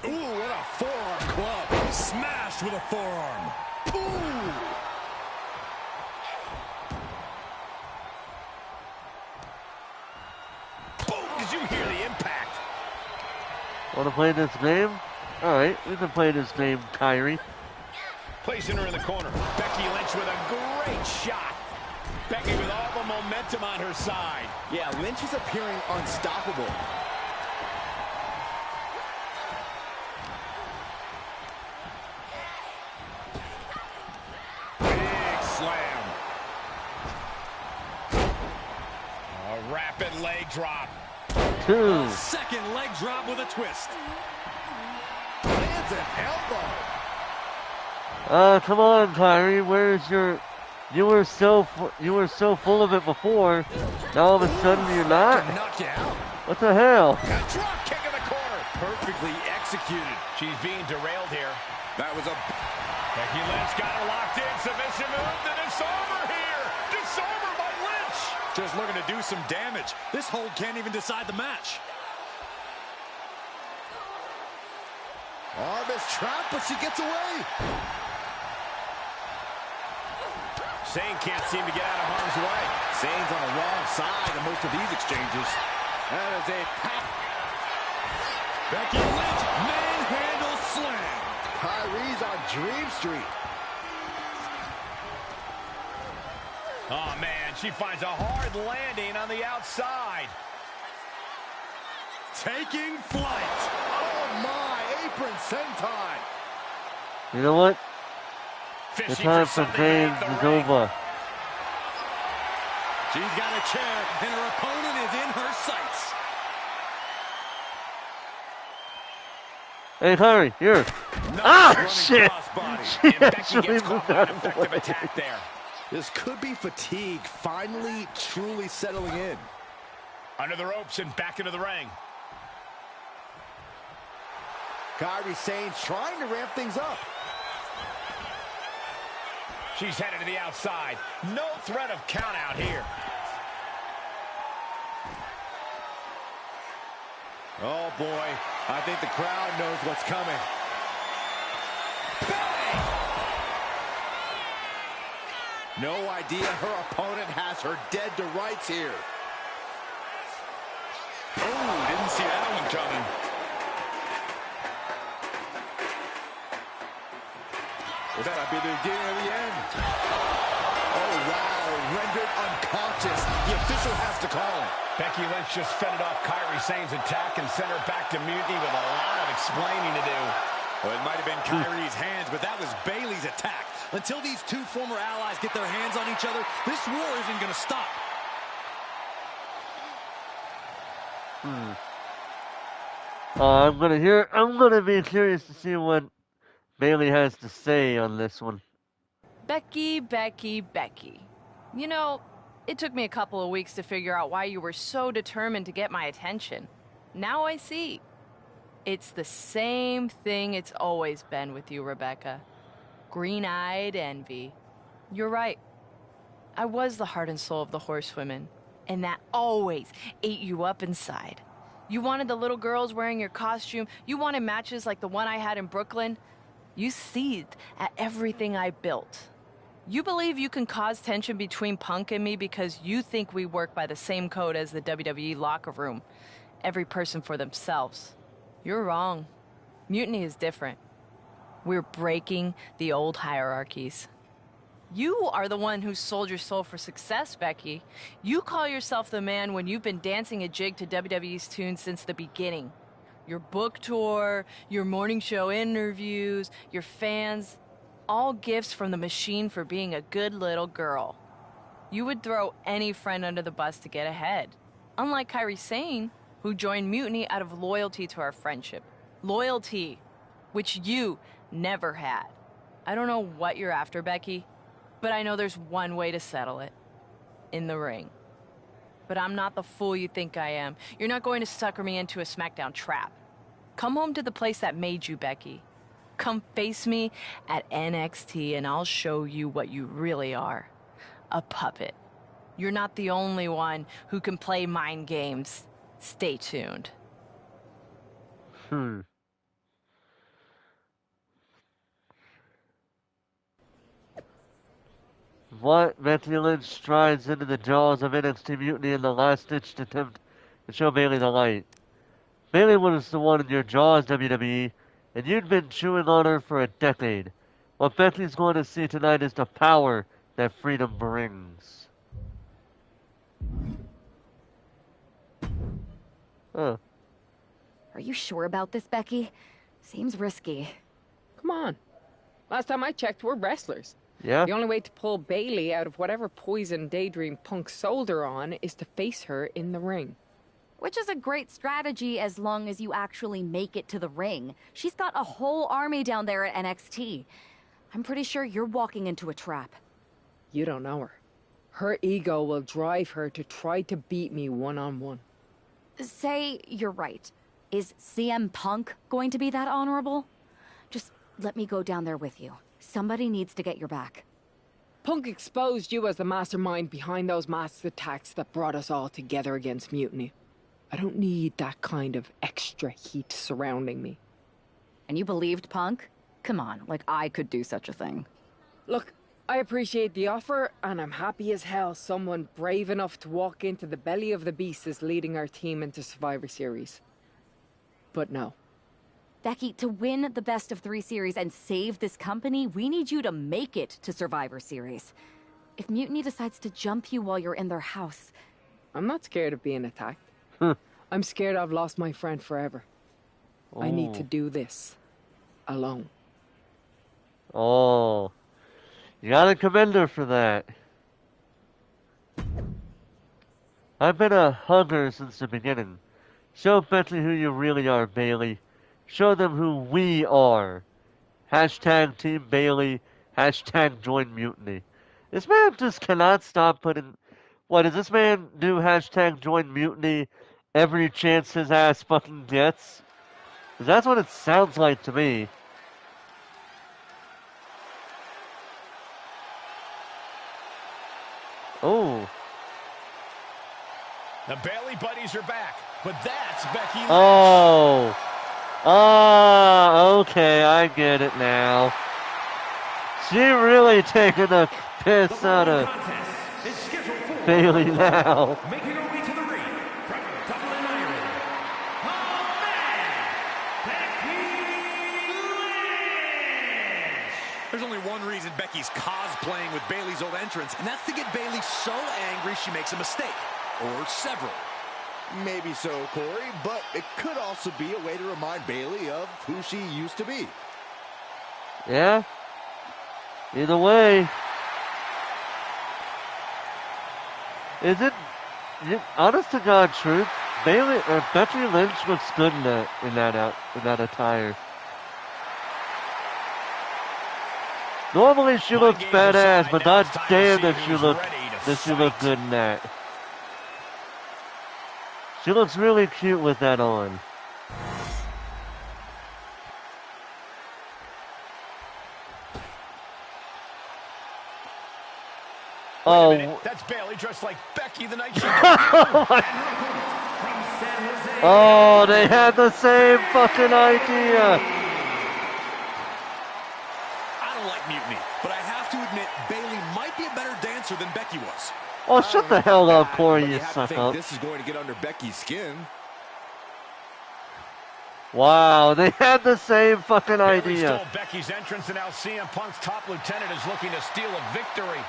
Ooh, what a forearm club. Smashed with a forearm. Ooh! Did you hear the impact? Want to play this game? Alright, we can play this game, Kyrie. Placing her in the corner. Becky Lynch with a great shot. Becky with all the momentum on her side. Yeah, Lynch is appearing unstoppable. Big slam. A rapid leg drop. A second leg drop with a twist. Lands an elbow. Come on, Kyrie. Where's your? You were so full of it before. Now all of a sudden you're not. Knock you out. What the hell? A drop kick in the corner. Perfectly executed. She's being derailed here. That was a... Becky Lynch got her locked in. Submission move. The disarmer here. Disarmer by Lynch. Just looking to do some damage. This hold can't even decide the match. Arm is trapped, but she gets away. Sane can't seem to get out of harm's way. Sane's on the wrong side of most of these exchanges. That is a pack. Becky Lynch, manhandle slam. Kyrie's on Dream Street. Oh, man, she finds a hard landing on the outside. Taking flight. Oh, my. Apron senton. You know what? Fishing the time for games is over. She's got a chair, and her opponent is in her sights. Hey, Kyrie, here. Shit! She actually moved out of the way. Attack there. This could be fatigue finally truly settling in. Under the ropes and back into the ring. Kairi Sane trying to ramp things up. She's headed to the outside. No threat of count out here. Oh, boy. I think the crowd knows what's coming. Bang! No idea her opponent has her dead to rights here. Oh, didn't see that one coming. That'll be the beginning of the end. Oh, wow. Rendered unconscious. The official has to call him. Becky Lynch just fended off Kairi Sane's attack and sent her back to mutiny with a lot of explaining to do. Well, it might have been Kairi's hands, but that was Bayley's attack. Until these two former allies get their hands on each other, this war isn't going to stop. I'm gonna be curious to see what Bayley has to say on this one. Becky, Becky, Becky. You know, it took me a couple of weeks to figure out why you were so determined to get my attention. Now I see. It's the same thing it's always been with you, Rebecca. Green-eyed envy. You're right. I was the heart and soul of the Horsewomen, and that always ate you up inside. You wanted the little girls wearing your costume. You wanted matches like the one I had in Brooklyn. You seethed at everything I built. You believe you can cause tension between Punk and me because you think we work by the same code as the WWE locker room. Every person for themselves. You're wrong. Mutiny is different. We're breaking the old hierarchies. You are the one who sold your soul for success, Becky. You call yourself the man when you've been dancing a jig to WWE's tune since the beginning. Your book tour, your morning show interviews, your fans, all gifts from the machine for being a good little girl. You would throw any friend under the bus to get ahead. Unlike Kairi Sane, who joined Mutiny out of loyalty to our friendship. Loyalty, which you never had. I don't know what you're after, Becky, but I know there's one way to settle it. In the ring. But I'm not the fool you think I am. You're not going to sucker me into a SmackDown trap. Come home to the place that made you, Becky. Come face me at NXT and I'll show you what you really are. A puppet. You're not the only one who can play mind games. Stay tuned. What? Becky Lynch strides into the jaws of NXT Mutiny in the last-ditch attempt to show Bayley the light. Bayley was the one in your jaws, WWE, and you'd been chewing on her for a decade. What Becky's going to see tonight is the power that freedom brings. Huh. Are you sure about this, Becky? Seems risky. Come on. Last time I checked, we're wrestlers. Yeah? The only way to pull Bayley out of whatever poison daydream Punk sold her on is to face her in the ring. Which is a great strategy as long as you actually make it to the ring. She's got a whole army down there at NXT. I'm pretty sure you're walking into a trap. You don't know her. Her ego will drive her to try to beat me one-on-one. Say you're right. Is CM Punk going to be that honorable? Just let me go down there with you. Somebody needs to get your back. Punk exposed you as the mastermind behind those masked attacks that brought us all together against Mutiny. I don't need that kind of extra heat surrounding me. And you believed Punk? Come on, like I could do such a thing. Look, I appreciate the offer, and I'm happy as hell someone brave enough to walk into the belly of the beast is leading our team into Survivor Series. But no. Becky, to win the best of 3 series and save this company, we need you to make it to Survivor Series. If Mutiny decides to jump you while you're in their house... I'm not scared of being attacked. I'm scared I've lost my friend forever. I need to do this. Alone. Oh. You gotta commend her for that. I've been a hugger since the beginning. Show Becky who you really are, Bayley. Show them who we are. Hashtag Team Bayley. Hashtag Join Mutiny. This man just cannot stop putting... What, does this man do hashtag Join Mutiny every chance his ass fucking gets? 'Cause that's what it sounds like to me. Oh. The Bayley buddies are back, but that's Becky Lynch. Oh. Oh, okay, I get it now. She really taking a piss out of Bayley now. Making her way to the ring from Dublin, Ireland. Oh man, Becky Lynch. There's only one reason Becky's cosplaying with Bayley's old entrance, and that's to get Bayley so angry she makes a mistake. Or several. Maybe so, Corey, but it could also be a way to remind Bayley of who she used to be. Yeah. Either way. Is it honest to God truth? Bayley or Becky Lynch looks good in that attire. Normally she looks badass, but god damn does she look good in that. She looks really cute with that on. Oh, that's Bayley dressed like Becky the night she Oh, they had the same fucking idea. I don't like Mutiny, but I have to admit Bayley might be a better dancer than Becky was. Oh, shut the hell up, Corey, but you you have to suck think up. this is going to get under Becky's skin. Wow, they had the same fucking Bayley idea. stole Becky's entrance, and now CM Punk's top lieutenant is looking to steal a victory.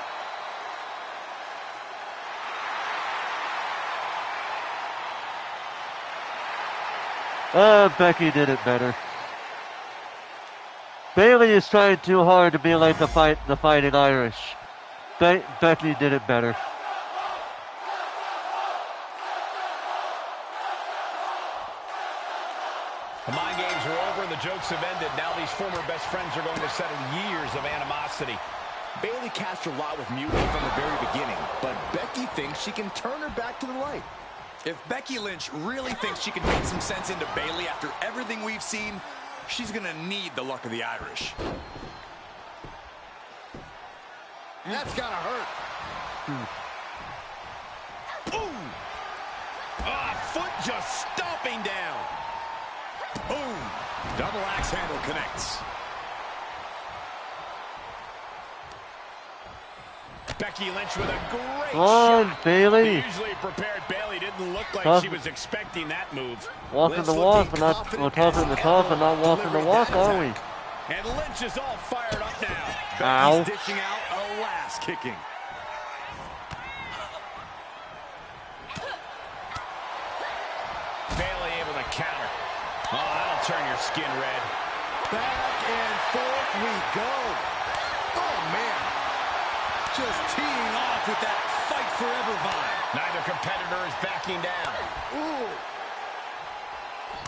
Becky did it better. Bayley is trying too hard to be like the Fighting Irish. Becky did it better. The mind games are over and the jokes have ended. Now these former best friends are going to settle years of animosity. Bayley cast her lot with Mutiny from the very beginning, but Becky thinks she can turn her back to the light. If Becky Lynch really thinks she can beat some sense into Bayley after everything we've seen, she's gonna need the luck of the Irish. That's gotta hurt. Boom! Foot just stomping down. Boom! Double axe handle connects. Becky Lynch with a great Come on, shot. Bayley. The usually prepared Bayley didn't look like Talk- she was expecting that move. Walking the walk, but not talking the talk, and not walking the walk, are we? And Lynch is all fired up now. Ow. Becky's dishing out a last kicking. Bayley able to counter. Oh, that'll turn your skin red. Back and forth we go. Oh, man. Just teeing off with that fight forever vibe. Neither competitor is backing down. Ooh.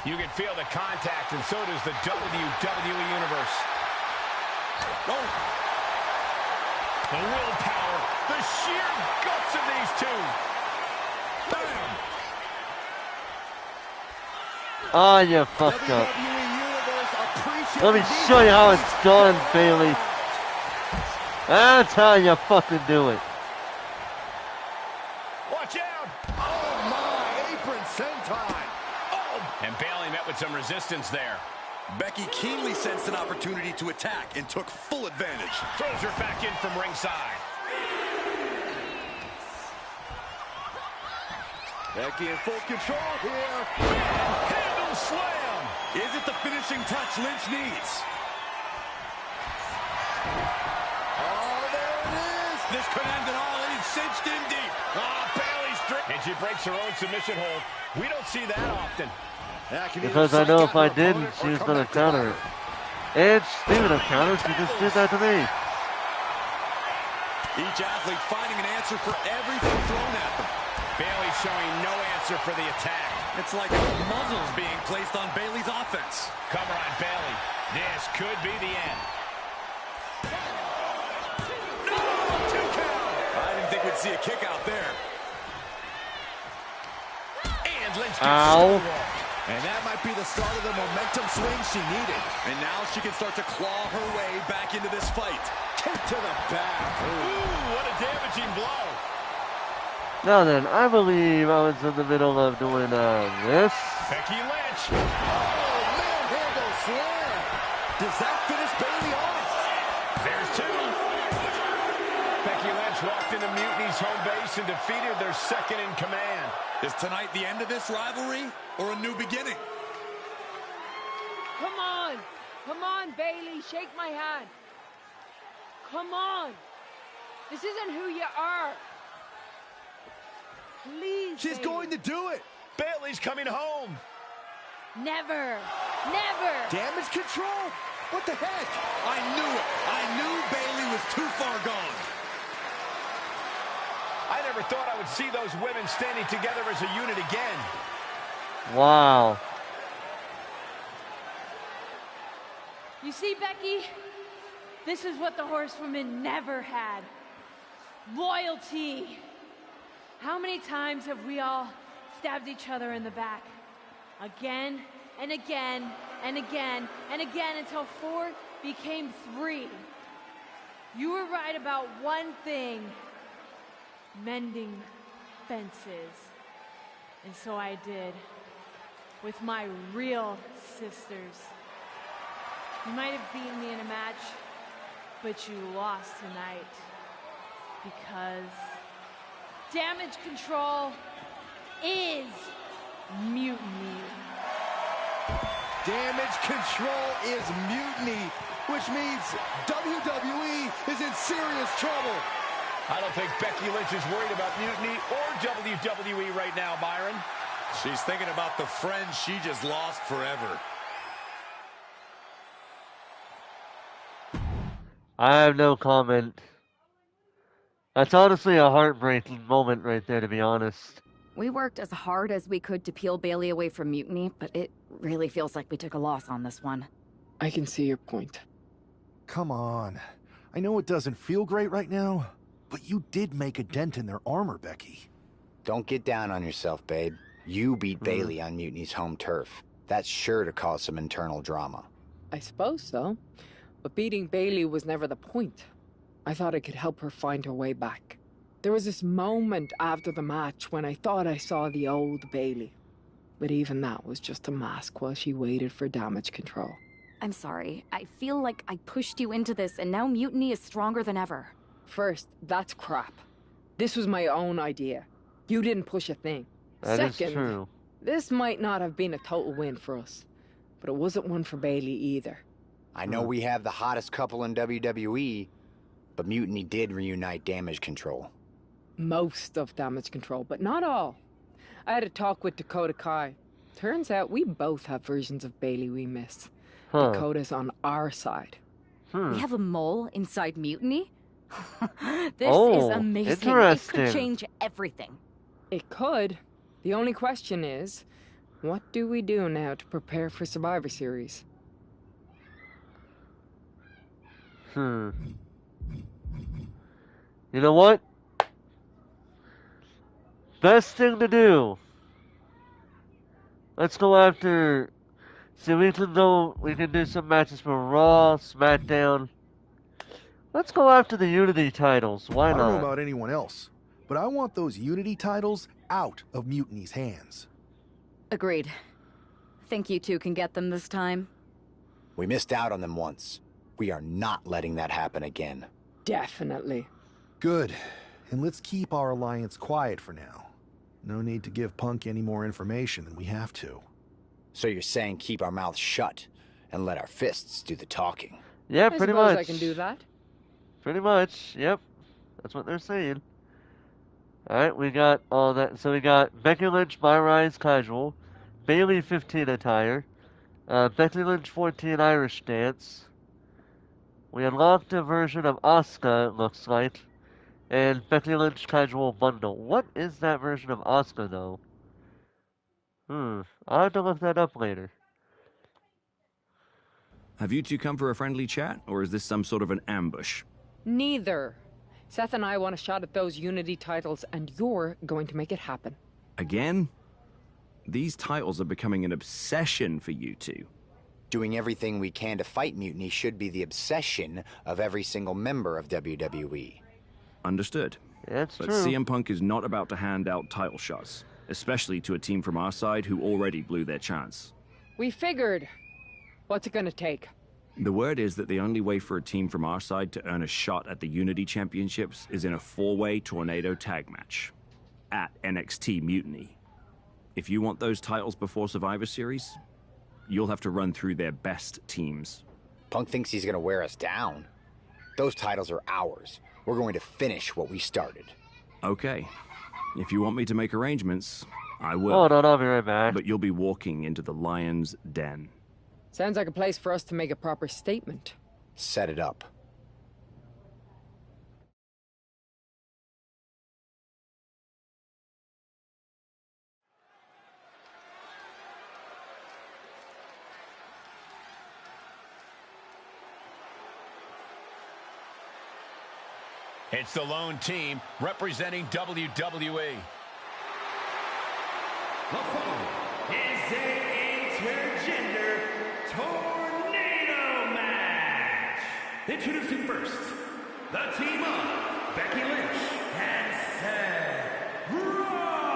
You can feel the contact, and so does the WWE Universe. Oh. The willpower, the sheer guts of these two. Bam! Oh, you fucked up. WWE Universe appreciates. Let me show you how it's done, Bayley. That's how you fucking do it. Watch out! Oh, my. Apron senton. Oh! And Bayley met with some resistance there. Becky keenly sensed an opportunity to attack and took full advantage. Throws her back in from ringside. Becky in full control here. Handle slam! Is it the finishing touch Lynch needs? Oh, there it is. This could end it all. He's cinched in deep. Bayley's and she breaks her own submission hold. We don't see that often. Because I know if I didn't, she was going to counter it. And speaking of counters, she just did that to me. Each athlete finding an answer for everything thrown at them. Bayley showing no answer for the attack. It's like muzzles being placed on Bayley's offense. Cover on Bayley. This could be the end. No! 2 count! I didn't think we'd see a kick out there. And Lynch gets Ow. And that might be the start of the momentum swing she needed. And now she can start to claw her way back into this fight. Kick to the back. Ooh, what a damaging blow. Now then, I believe I was in the middle of doing this. Becky Lynch. Oh, manhandle slam. Does that finish Bayley off? There's two. Becky Lynch walked into Mutiny's home base and defeated their second in command. Is tonight the end of this rivalry or a new beginning? Come on. Come on, Bayley. Shake my hand. Come on. This isn't who you are. Please, She's Bayley. going to do it. Bayley's coming home. Never. Never. Damage control? What the heck? I knew it. I knew Bayley was too far gone. I never thought I would see those women standing together as a unit again. Wow. You see, Becky? This is what the horsewomen never had. Loyalty. How many times have we all stabbed each other in the back? Again and again and again and again until 4 became 3. You were right about one thing. Mending fences. And so I did. With my real sisters. You might have beaten me in a match, but you lost tonight. Because Damage Control is mutiny. Damage Control is mutiny, which means WWE is in serious trouble. I don't think Becky Lynch is worried about mutiny or WWE right now, Byron. She's thinking about the friend she just lost forever. I have no comment. That's honestly a heartbreaking moment right there, to be honest. We worked as hard as we could to peel Bailey away from mutiny, but it really feels like we took a loss on this one. I can see your point. Come on. I know it doesn't feel great right now, but you did make a dent in their armor, Becky. Don't get down on yourself, babe. You beat Bailey on Mutiny's home turf. That's sure to cause some internal drama. I suppose so. But beating Bailey was never the point. I thought I could help her find her way back. There was this moment after the match when I thought I saw the old Bailey. But even that was just a mask while she waited for Damage Control. I'm sorry. I feel like I pushed you into this, and now mutiny is stronger than ever. First, that's crap. This was my own idea. You didn't push a thing. That is Second, true. This might not have been a total win for us, but it wasn't one for Bailey either. I know we have the hottest couple in WWE, but Mutiny did reunite Damage Control. Most of Damage Control, but not all. I had a talk with Dakota Kai. Turns out we both have versions of Bailey we miss. Dakota's on our side. We have a mole inside mutiny? This is amazing. Interesting. It could change everything. It could. The only question is, what do we do now to prepare for Survivor Series? You know what? Best thing to do. Let's go after. See, we can do some matches for Raw, SmackDown. Let's go after the Unity titles. Why not? I don't know about anyone else, but I want those Unity titles out of Mutiny's hands. Agreed. Think you two can get them this time? We missed out on them once. We are not letting that happen again. Definitely. Good. And let's keep our alliance quiet for now. No need to give Punk any more information than we have to. So you're saying keep our mouths shut and let our fists do the talking? Yeah, pretty much. I can do that. Pretty much, yep. That's what they're saying. Alright, we got all that. So we got Becky Lynch, My Rise Casual, Bailey 15 attire, Becky Lynch 14 Irish dance. We unlocked a version of Asuka, it looks like, and Becky Lynch Casual Bundle. What is that version of Asuka, though? I'll have to look that up later. Have you two come for a friendly chat, or is this some sort of an ambush? Neither. Seth and I want a shot at those Unity titles, and you're going to make it happen. Again? These titles are becoming an obsession for you two. Doing everything we can to fight Mutiny should be the obsession of every single member of WWE. Understood. That's but true. CM Punk is not about to hand out title shots, especially to a team from our side who already blew their chance. We figured. What's it gonna take? The word is that the only way for a team from our side to earn a shot at the Unity Championships is in a 4-way tornado tag match at NXT Mutiny. If you want those titles before Survivor Series, you'll have to run through their best teams. Punk thinks he's gonna wear us down. Those titles are ours. We're going to finish what we started. Okay. If you want me to make arrangements, I will. Hold on, I'll be right back. But you'll be walking into the lion's den. Sounds like a place for us to make a proper statement. Set it up. It's the lone team representing WWE. The following is an intergender tornado match. Introducing first, the team of Becky Lynch and Seth Rollins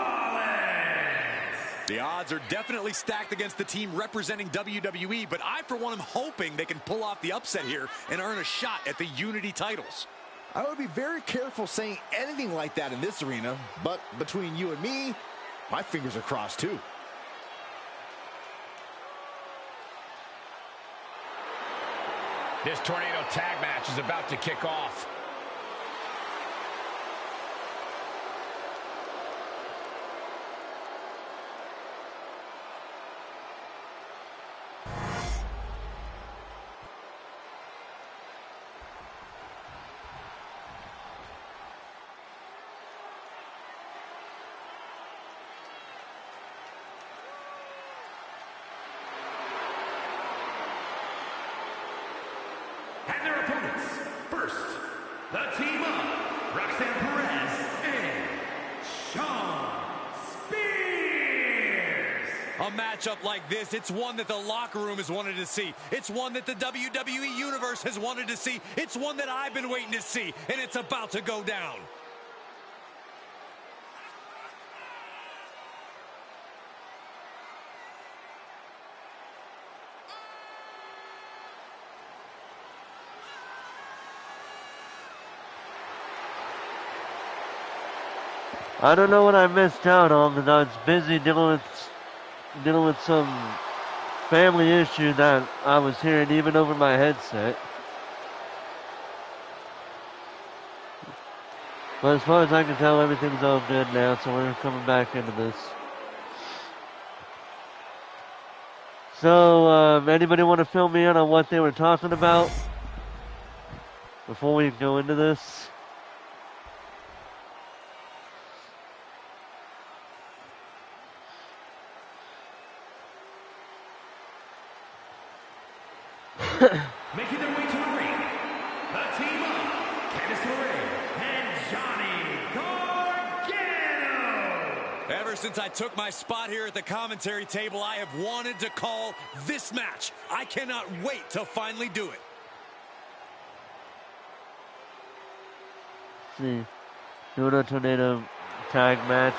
odds are definitely stacked against the team representing WWE, but I, for one, am hoping they can pull off the upset here and earn a shot at the Unity titles. I would be very careful saying anything like that in this arena, but between you and me, my fingers are crossed too. This tornado tag match is about to kick off. And their opponents, first, the team of Roxanne Perez and Shawn Spears. A matchup like this, it's one that the locker room has wanted to see. It's one that the WWE Universe has wanted to see. It's one that I've been waiting to see, and it's about to go down. I don't know what I missed out on because I was busy dealing with some family issue that I was hearing even over my headset. But as far as I can tell, everything's all good now, so we're coming back into this. So, anybody want to fill me in on what they were talking about before we go into this? Making their way to the ring, the team of Candice LeRae and Johnny Gargano. Ever since I took my spot here at the commentary table, I have wanted to call this match. I cannot wait to finally do it. See, doing a tornado tag match.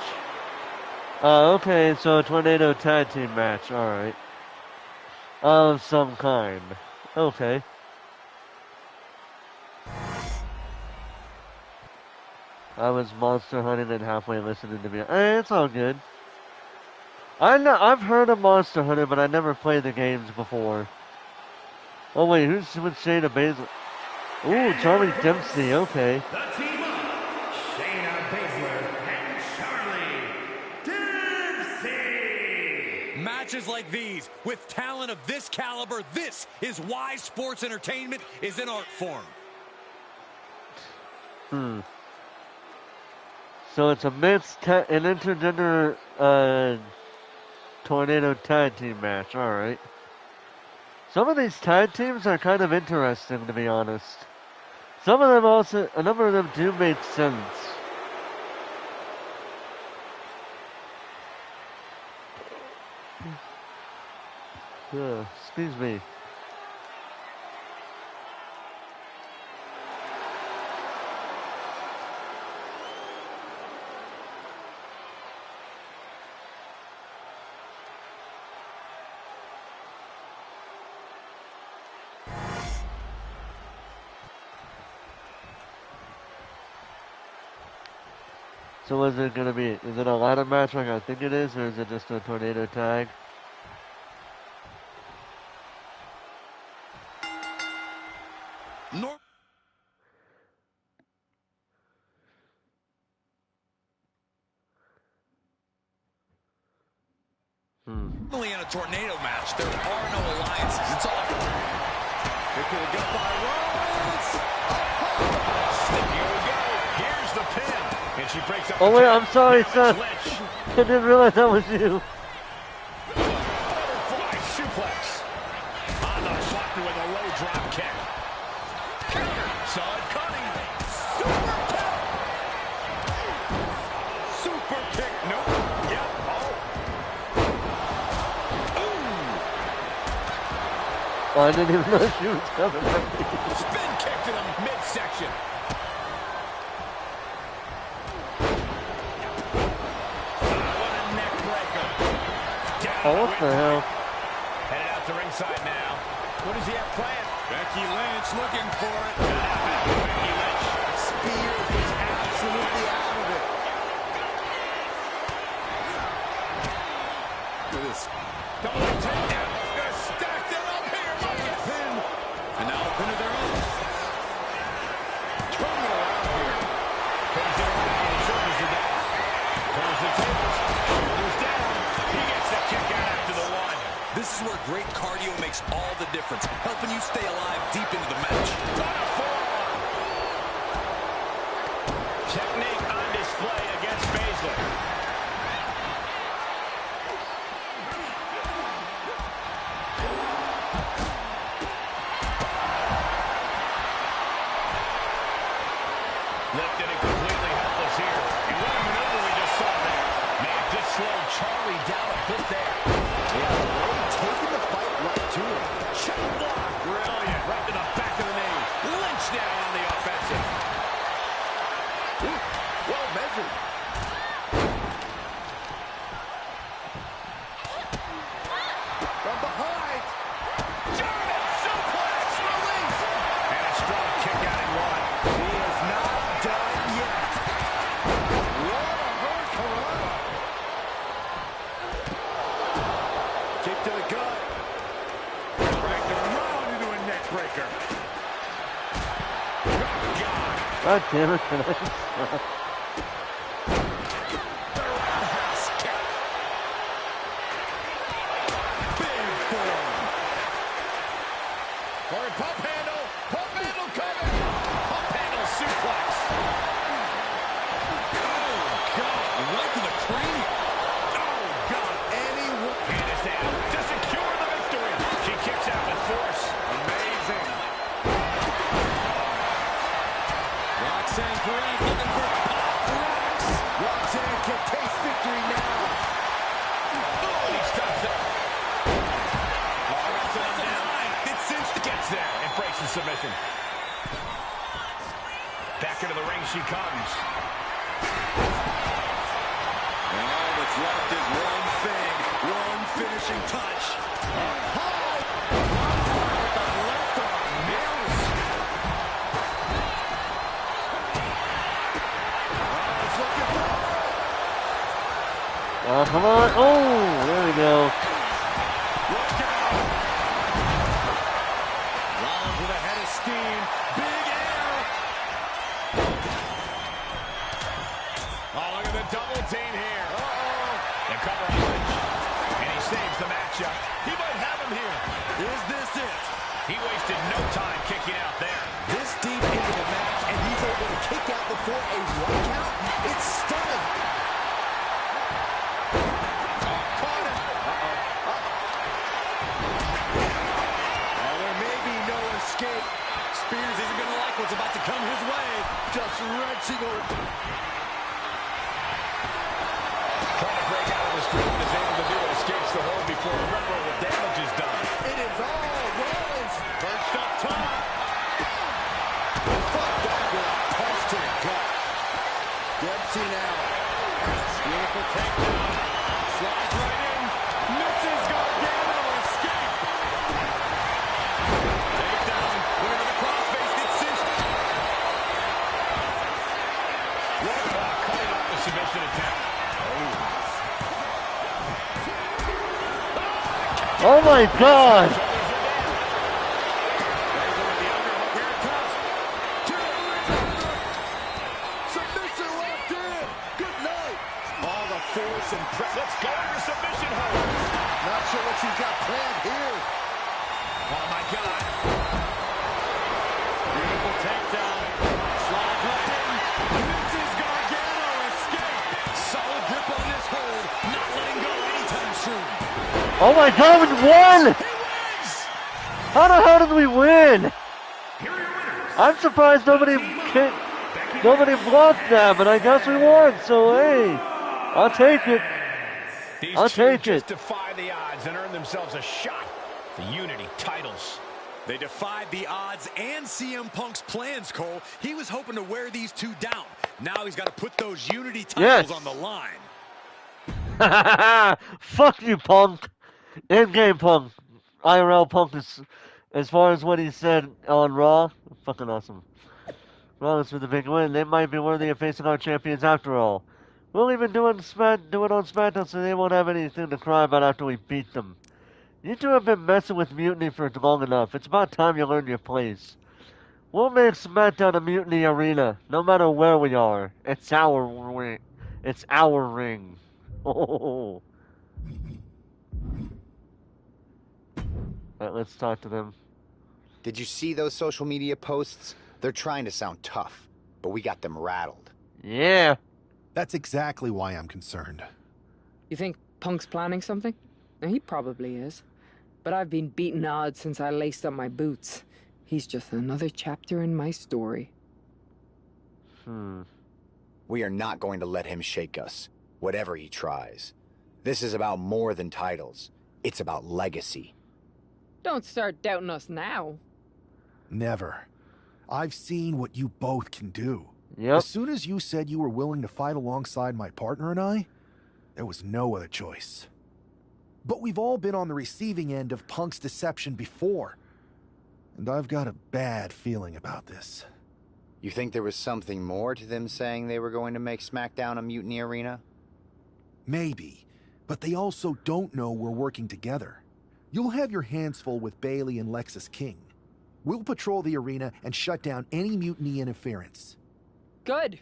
Okay, so a tornado tag team match, alright. Of some kind. Okay. I was monster hunting and halfway listening to me. It's all good. I've heard of Monster Hunter, but I never played the games before. Oh wait, who's with Shayna Baszler? Ooh, Charlie Dempsey, okay. The team of Shayna Baszler and Charlie Dempsey. Matches like these, with talent of this caliber, this is why sports entertainment is an art form. So it's a mixed, an intergender tornado tag team match, alright. Some of these tag teams are kind of interesting, to be honest. Some of them also, a number of them do make sense. Excuse me. So is it going to be, is it a ladder match like I think it is, or is it just a tornado tag? Normally in a tornado match, there are no alliances. It's all... Here we go by Rollins. Here we go. Here's the pin. And she breaks up. Oh wait, I'm sorry, Seth. I didn't realize that was you. Butterfly suplex. On the button with a low drop kick. Saw it coming. Super kick. Super kick. Nope. Yep. Oh, I didn't even know she was coming. Spin kick to the midsection. What the hell? Headed out to ringside now. What does he have planned? Becky Lynch looking for it. Becky Lynch. Spears was absolutely out of it. Look at this. Double takedown. Gonna stack them up here. Might get pinned. And now a pin of their own. Turning it around here. Pins it around and shoulders are down. Turns the tables. Shoulders down. He gets the kick out after the one. This is where great cardio makes all the difference, helping you stay alive deep into the match. On a forearm. Technique on display against Baszler. Lifted and completely helpless here. And what a maneuver we just saw there. May have just slowed Charlie down a bit there. Yeah, really taking the fight right to him. Chop block. Brilliant. Right to the back of the knee. Lynch down on the offensive. Ooh, well measured. From behind. German suplex release. And a strong kick out at one. He is not done yet. What a hurricane. Kick to the gut. Dragged around into a neck breaker. Oh, God. God damn it, can I Roundhouse kick. Big form. Or pump handle. Pump handle coming. Pump handle suplex. Oh, God. Right to the cranium. Oh, God. Anyone. Hand is down to secure the victory. She kicks out with force. Amazing. Roxanne Perez looking for pop rocks. Roxanne can taste victory now. Oh, he stops it. Oh, wrestling him down. It's cinched. Gets there and breaks the submission. Back into the ring she comes. And all that's left is one thing, one finishing touch. With the left arm, nails. He's looking for Oh, come on. Oh, there we go. Look out. Rollins with a head of steam. Big air. Oh, look at the double team here. And cover on Lynch. And he saves the matchup. He might have him here. Is this it? He wasted no time kicking out there. this deep into the match, and he's able to kick out before a 1 count. It's stunning. Caught him. Well, there may be no escape. Spears isn't going to like what's about to come his way. Just wrenching her. Trying to break out of the streak, is able to do it. Escapes the hold before irreparable damage is done. It is all Rollins. First up top. Fuck that with a punch to the gut. Dempsey now. Beautiful takedown. Slides right in. Misses Gargano. Escape. Takedown. Went into the crossface. Gets cinched. Cutting off the submission attempt. Oh my God! Submission locked in. Good night. All the force and pressure. Let's go into submission hold. Not sure what she's got planned here. Oh my God. Beautiful takedown. Slide right in. Misses Gargano. Escape. Solid grip on this hold. Not letting go anytime soon. Oh my God, we won! How the hell did we win? I'm surprised nobody blocked that, but I guess we won, so hey, I'll take it. I'll take it. Just defy the odds and earn themselves a shot at the Unity titles. They defied the odds and CM Punk's plans, Cole. He was hoping to wear these two down. Now he's got to put those Unity titles on the line. Fuck you, Punk. In-game Punk. IRL Punk is, as far as what he said on Raw, fucking awesome. Rollins with the big win. They might be worthy of facing our champions after all. We'll even do it on SmackDown so they won't have anything to cry about after we beat them. You two have been messing with Mutiny for long enough. It's about time you learn your place. We'll make SmackDown a Mutiny arena, no matter where we are. It's our ring. It's our ring. Oh. Alright, let's talk to them. Did you see those social media posts? They're trying to sound tough, but we got them rattled. Yeah. That's exactly why I'm concerned. You think Punk's planning something? He probably is. But I've been beating odds since I laced up my boots. He's just another chapter in my story. We are not going to let him shake us, whatever he tries. This is about more than titles. It's about legacy. Don't start doubting us now. Never. I've seen what you both can do. Yep. As soon as you said you were willing to fight alongside my partner and I, there was no other choice. But we've all been on the receiving end of Punk's deception before. And I've got a bad feeling about this. You think there was something more to them saying they were going to make SmackDown a mutiny arena? Maybe. But they also don't know we're working together. You'll have your hands full with Bailey and Lexus King. We'll patrol the arena and shut down any mutiny interference. Good.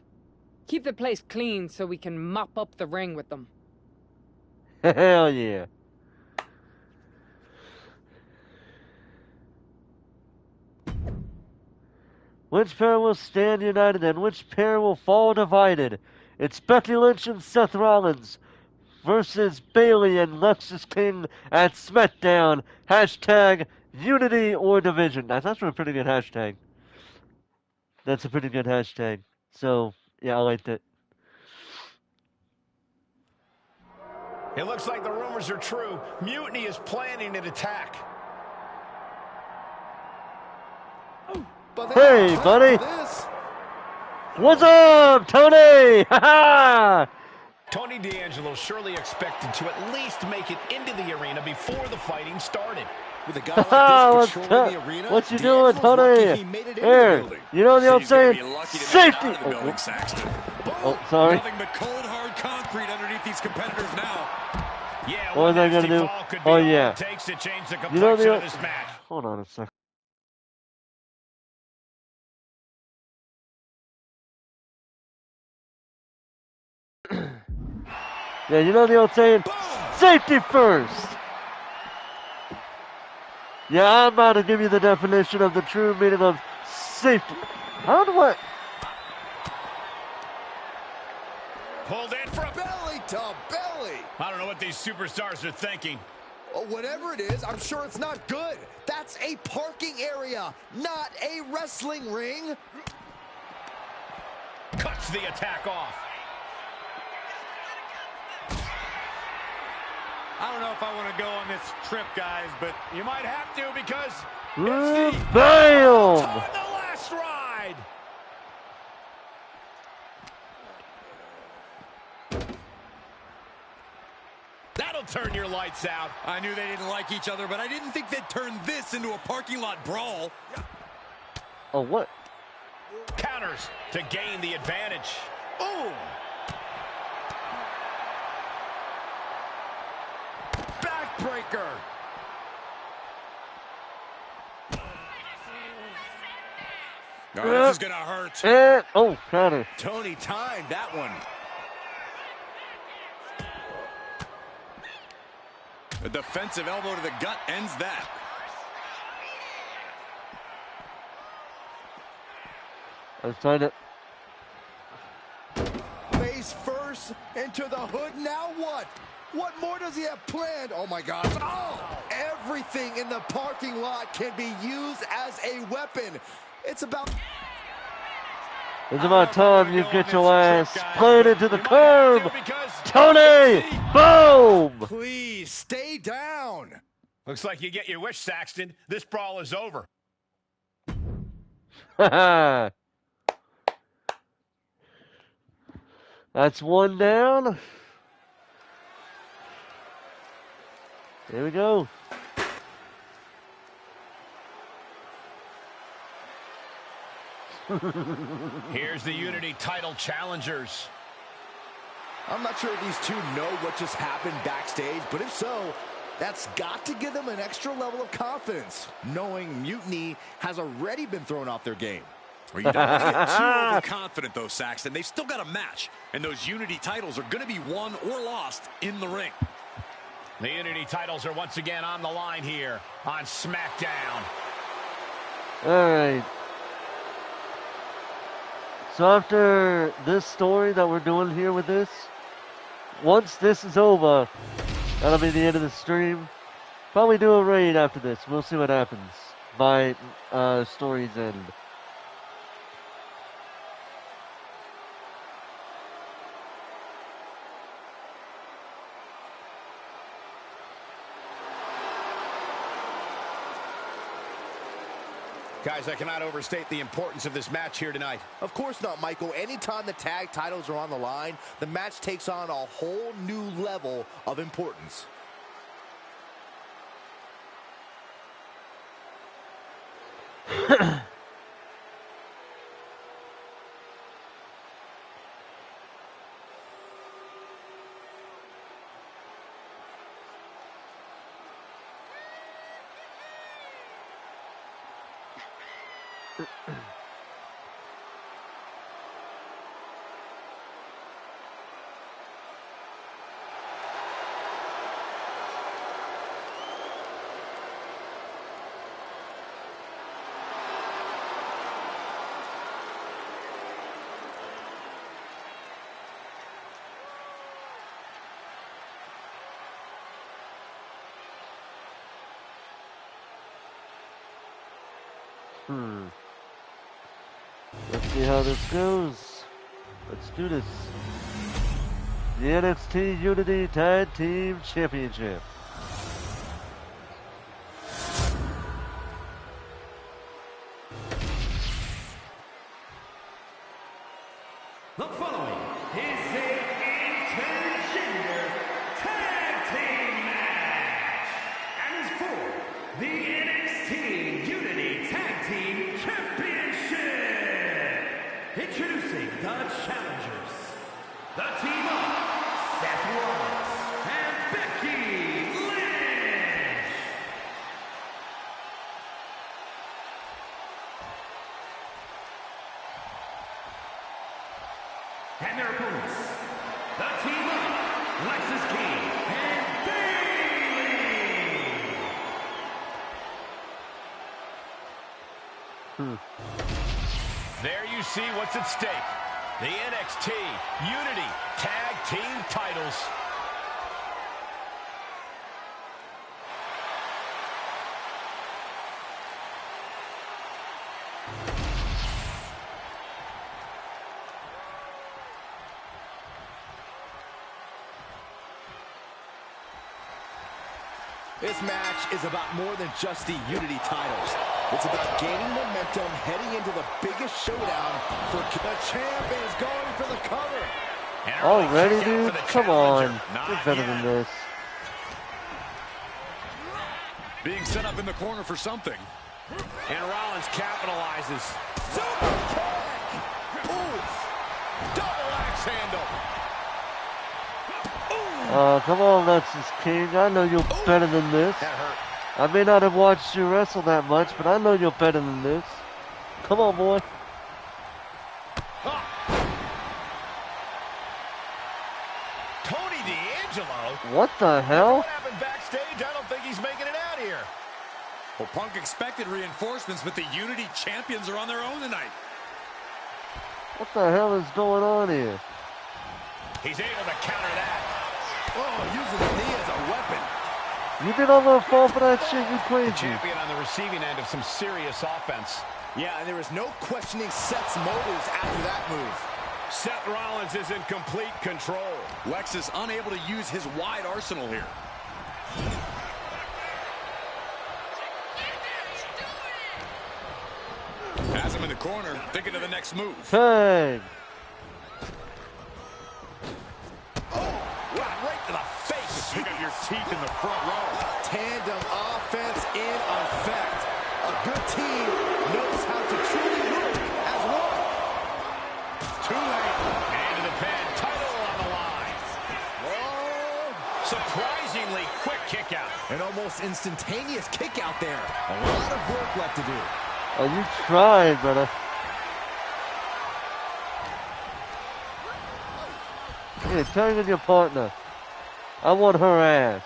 Keep the place clean so we can mop up the ring with them. Hell yeah. Which pair will stand united and which pair will fall divided? It's Becky Lynch and Seth Rollins versus Bailey and Lexus King at SmackDown. Hashtag Unity or Division. That's actually a pretty good hashtag. That's a pretty good hashtag. So, yeah, I liked it. It looks like the rumors are true. Mutiny is planning an attack. Hey, buddy! What's up, Tony? Ha Tony D'Angelo surely expected to at least make it into the arena before the fighting started. With a guy like this patrolling the arena, what you doing, Tony? Here, you know the old saying, safety! Oh, sorry. Nothing but cold, hard concrete underneath these competitors now. Yeah, what was I gonna do? Oh, yeah. You know the old... Hold on a second. Yeah, you know the old saying, safety first! Yeah, I'm about to give you the definition of the true meaning of safety. How do I... Pulled in from belly to belly. I don't know what these superstars are thinking. Whatever it is, I'm sure it's not good. That's a parking area, not a wrestling ring. Cuts the attack off. I don't know if I want to go on this trip, guys, but you might have to because Bam! Time the last ride. That'll turn your lights out. I knew they didn't like each other, but I didn't think they'd turn this into a parking lot brawl. Oh, what? Counters to gain the advantage. Ooh. Backbreaker. Oh, this is gonna hurt. Oh, counter. Tony timed that one. A defensive elbow to the gut ends that. I was trying to... Face first into the hood. Now what? What more does he have planned? Oh, my gosh. Oh! Everything in the parking lot can be used as a weapon. It's about... It's about time you get your ass played into the curb. Tony! Boom! Please, stay down. Looks like you get your wish, Saxton. This brawl is over. That's one down. Here we go. Here's the Unity title challengers. I'm not sure if these two know what just happened backstage, but if so, that's got to give them an extra level of confidence, knowing Mutiny has already been thrown off their game. Well, you don't want to get too overconfident, though, Saxton. They've still got a match, and those Unity titles are going to be won or lost in the ring. The Unity titles are once again on the line here on SmackDown. All right. So after this story that we're doing here with this, once this is over, that'll be the end of the stream. Probably do a raid after this. We'll see what happens by story's end. Guys, I cannot overstate the importance of this match here tonight. Of course not, Michael. Anytime the tag titles are on the line, the match takes on a whole new level of importance. Let's see how this goes. Let's do this. The NXT Unity Tag Team Championship. The following is an intergender tag team match and is for the NXT Unity Tag Team Championship. Introducing the challengers, the team of Seth Rollins and Becky Lynch. And their opponents, the team of Lexis King and Bayley. There you see what's at stake. The NXT Unity Tag Team titles. This match is about more than just the Unity titles. It's about gaining momentum heading into the biggest showdown for the champ is going for the cover. Already, dude? Come on. You're better than this. Being set up in the corner for something. And Rollins capitalizes. Super kick! Oof! Double axe handle! Come on, Lexis King. I know you're better than this. That hurt. I may not have watched you wrestle that much, but I know you're better than this. Come on, boy. Tony D'Angelo? What the hell? What happened backstage? I don't think he's making it out here. Well, Punk expected reinforcements, but the Unity champions are on their own tonight. What the hell is going on here? He's able to counter that. Oh, using the knee as a weapon. You think I'm gonna fall for that shit? You crazy. The champion on the receiving end of some serious offense. Yeah, and there is no questioning Seth's motives after that move. Seth Rollins is in complete control. Lex is unable to use his wide arsenal here. Has him in the corner, thinking of the next move. Hey. Right to the face. Pick up your teeth in the front row. tandem offense in effect. A good team knows how to truly work as one. Too late. Hand to the pin. Title on the line. Whoa. Surprisingly quick kick out. An almost instantaneous kick out there. A lot of work left to do. Oh, you tried, brother. Hey, turn to your partner. I want her ass.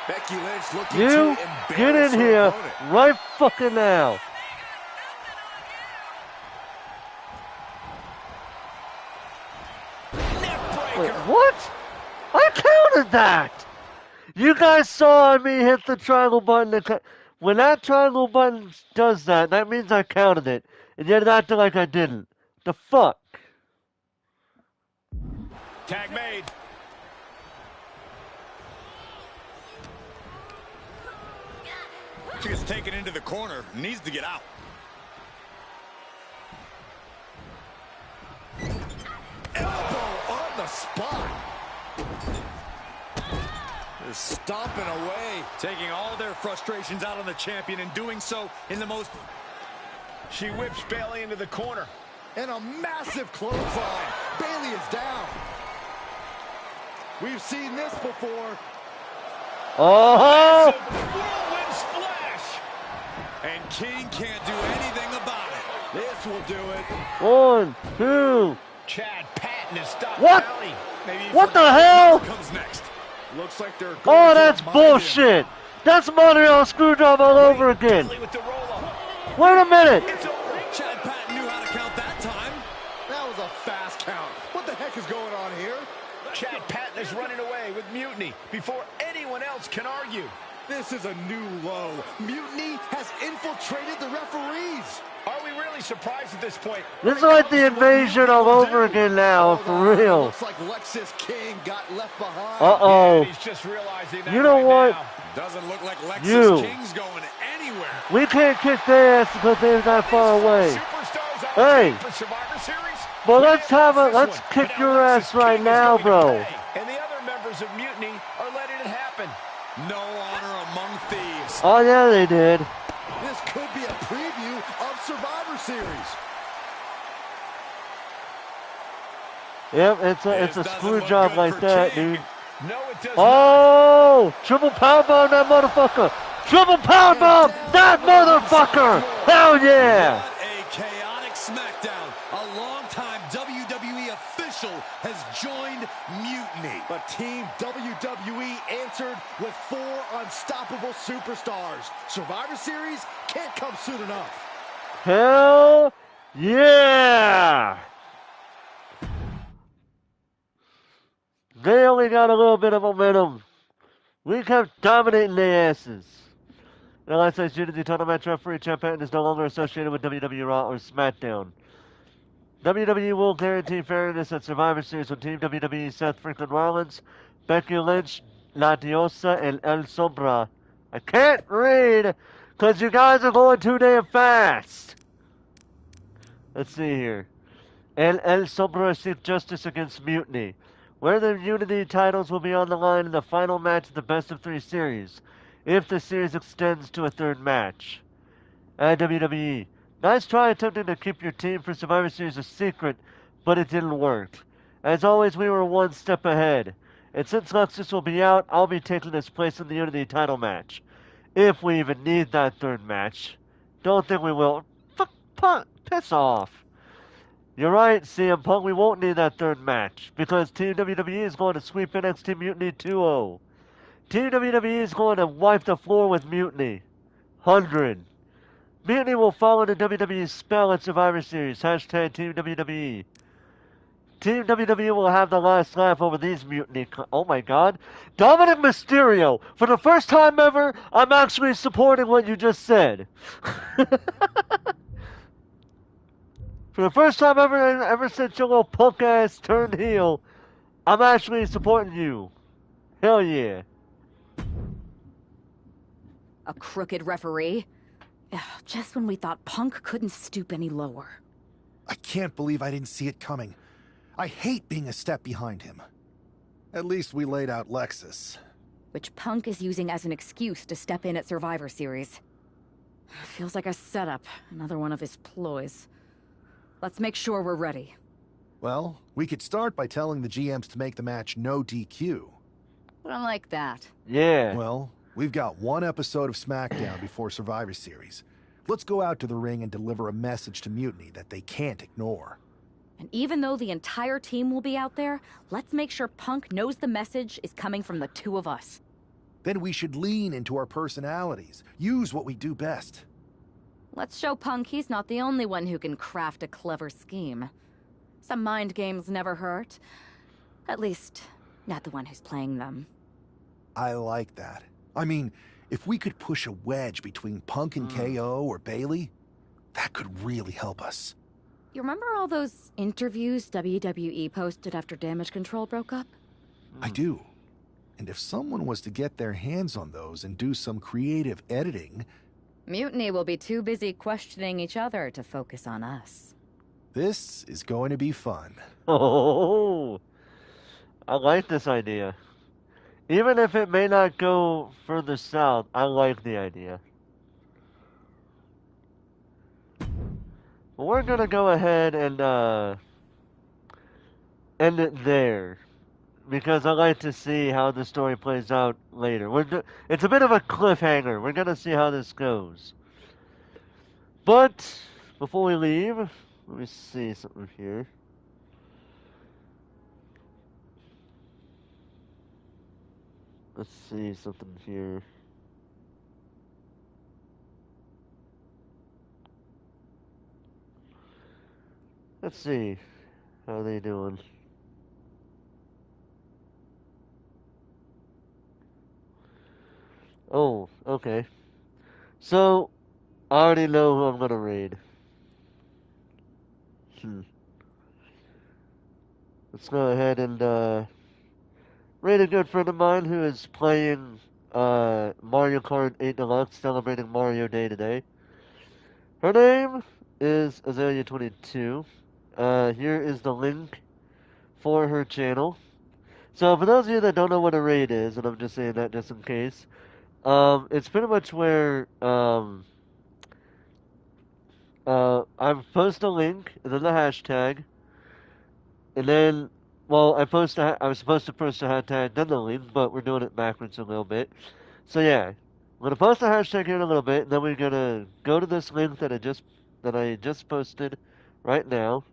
Becky Lynch looking You to get embarrass in her here opponent. right fucking now. Wait, what? I counted that. You guys saw me hit the triangle button. When that triangle button does that, that means I counted it. And yet it acted like I didn't. The fuck? Tag made. She gets taken into the corner. Needs to get out. Elbow on the spot. They're stomping away. Taking all their frustrations out on the champion and doing so in the most... She whips Bayley into the corner. And a massive clothesline. Bayley is down. We've seen this before. Oh! Whirlwind splash. And King can't do anything about it. This will do it. 1, 2. Chad Patton is stopped. What? Bayley. Maybe What the hell? Comes next. Looks like they're going Oh, to that's remind bullshit. That's Montreal Screwjob all over again. Bayley with the roll-up. Wait a minute. It's over. Chad Patton knew how to count that time. That was a fast count. What the heck is going on here? Chad Patton is running away with Mutiny before anyone else can argue. This is a new low. Mutiny has infiltrated the referees. Are we really surprised at this point? This is like the invasion all over again now, for real. Looks like Lexis King got left behind. Uh-oh. He's just realizing that You know right what? now. Doesn't look like Lexis You. King's going anywhere. We can't kick their ass because they're that far away. Superstars on Hey. tape for Survivor Series. Well, let's kick your ass right now, bro. And the other members of Mutiny are letting it happen. No honor among thieves. Oh, yeah, they did. This could be a preview of Survivor Series. Yep, it's a screw job like that, dude. No, it does Oh, triple powerbomb that motherfucker. Triple powerbomb that motherfucker. Hell yeah. What a chaotic SmackDown. A longtime WWE official has joined Mutiny. But Team WWE answered with 4 unstoppable superstars. Survivor Series can't come soon enough. Hell yeah. They only got a little bit of momentum. We kept dominating their asses. The last night's Unity title match referee Champ Patton is no longer associated with WWE Raw or SmackDown. WWE will guarantee fairness at Survivor Series with Team WWE Seth Freaking Rollins, Becky Lynch, La Diosa, and El Sombra. I can't read because you guys are going too damn fast. Let's see here. And El Sombra seek justice against Mutiny, where the Unity titles will be on the line in the final match of the Best of 3 series, if the series extends to a third match. At WWE, nice try attempting to keep your team for Survivor Series a secret, but it didn't work. As always, we were one step ahead. And since Lexus will be out, I'll be taking his place in the Unity title match. If we even need that third match. Don't think we will. Piss off. You're right, CM Punk, we won't need that third match, because Team WWE is going to sweep NXT Mutiny 2-0. Team WWE is going to wipe the floor with Mutiny. 100. Mutiny will follow the WWE spell at Survivor Series. Hashtag Team WWE. Team WWE will have the last laugh over these Mutiny. Oh my god. Dominic Mysterio. For the first time ever, I'm actually supporting what you just said. For the first time ever since your little punk ass turned heel, I'm actually supporting you. Hell yeah. A crooked referee? Ugh, just when we thought Punk couldn't stoop any lower. I can't believe I didn't see it coming. I hate being a step behind him. At least we laid out Lexus. Which Punk is using as an excuse to step in at Survivor Series. Feels like a setup, another one of his ploys. Let's make sure we're ready. Well, we could start by telling the GMs to make the match no DQ. I don't like that. Yeah. Well, we've got one episode of SmackDown before Survivor Series. Let's go out to the ring and deliver a message to Mutiny that they can't ignore. And even though the entire team will be out there, let's make sure Punk knows the message is coming from the two of us. Then we should lean into our personalities, use what we do best. Let's show Punk he's not the only one who can craft a clever scheme. Some mind games never hurt. At least, not the one who's playing them. I like that. I mean, if we could push a wedge between Punk and KO or Bailey, that could really help us. You remember all those interviews WWE posted after Damage Control broke up? I do. And if someone was to get their hands on those and do some creative editing... Mutiny will be too busy questioning each other to focus on us. This is going to be fun. Oh, I like this idea. Even if it may not go further south, I like the idea. We're gonna go ahead and end it there, because I like to see how the story plays out later. It's a bit of a cliffhanger. We're gonna see how this goes. But before we leave, let me see something here. Let's see something here. Let's see. How are they doing? Oh, okay. So, I already know who I'm gonna raid. Let's go ahead and, raid a good friend of mine who is playing, Mario Kart 8 Deluxe, celebrating Mario Day today. Her name is Azalea22. Here is the link for her channel. So for those of you that don't know what a raid is, and I'm just saying that just in case, it's pretty much where I post a link and then the hashtag, and then I was supposed to post a hashtag then the link, but we're doing it backwards a little bit. So yeah, I'm gonna post a hashtag here in a little bit, and then we're gonna go to this link that I just posted right now.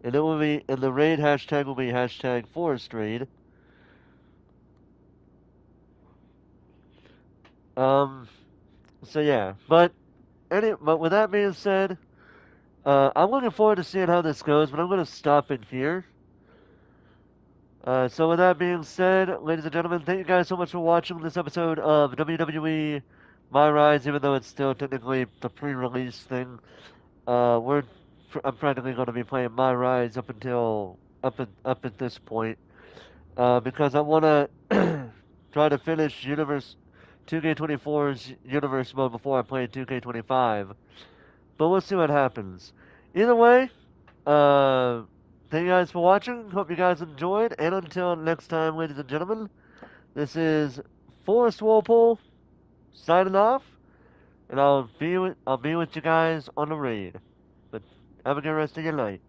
And it will be, and the raid hashtag will be hashtag Forest Raid. So yeah, but with that being said, I'm looking forward to seeing how this goes, but I'm going to stop it here. So with that being said, ladies and gentlemen, thank you guys so much for watching this episode of WWE My Rise, even though it's still technically the pre-release thing. I'm practically going to be playing My Rise up at this point, because I want to try to finish 2K24's Universe mode before I play 2K25. But we'll see what happens. Either way, thank you guys for watching. Hope you guys enjoyed. And until next time, ladies and gentlemen, this is Forrest Walpole signing off. And I'll be with you guys on the raid. But have a good rest of your night.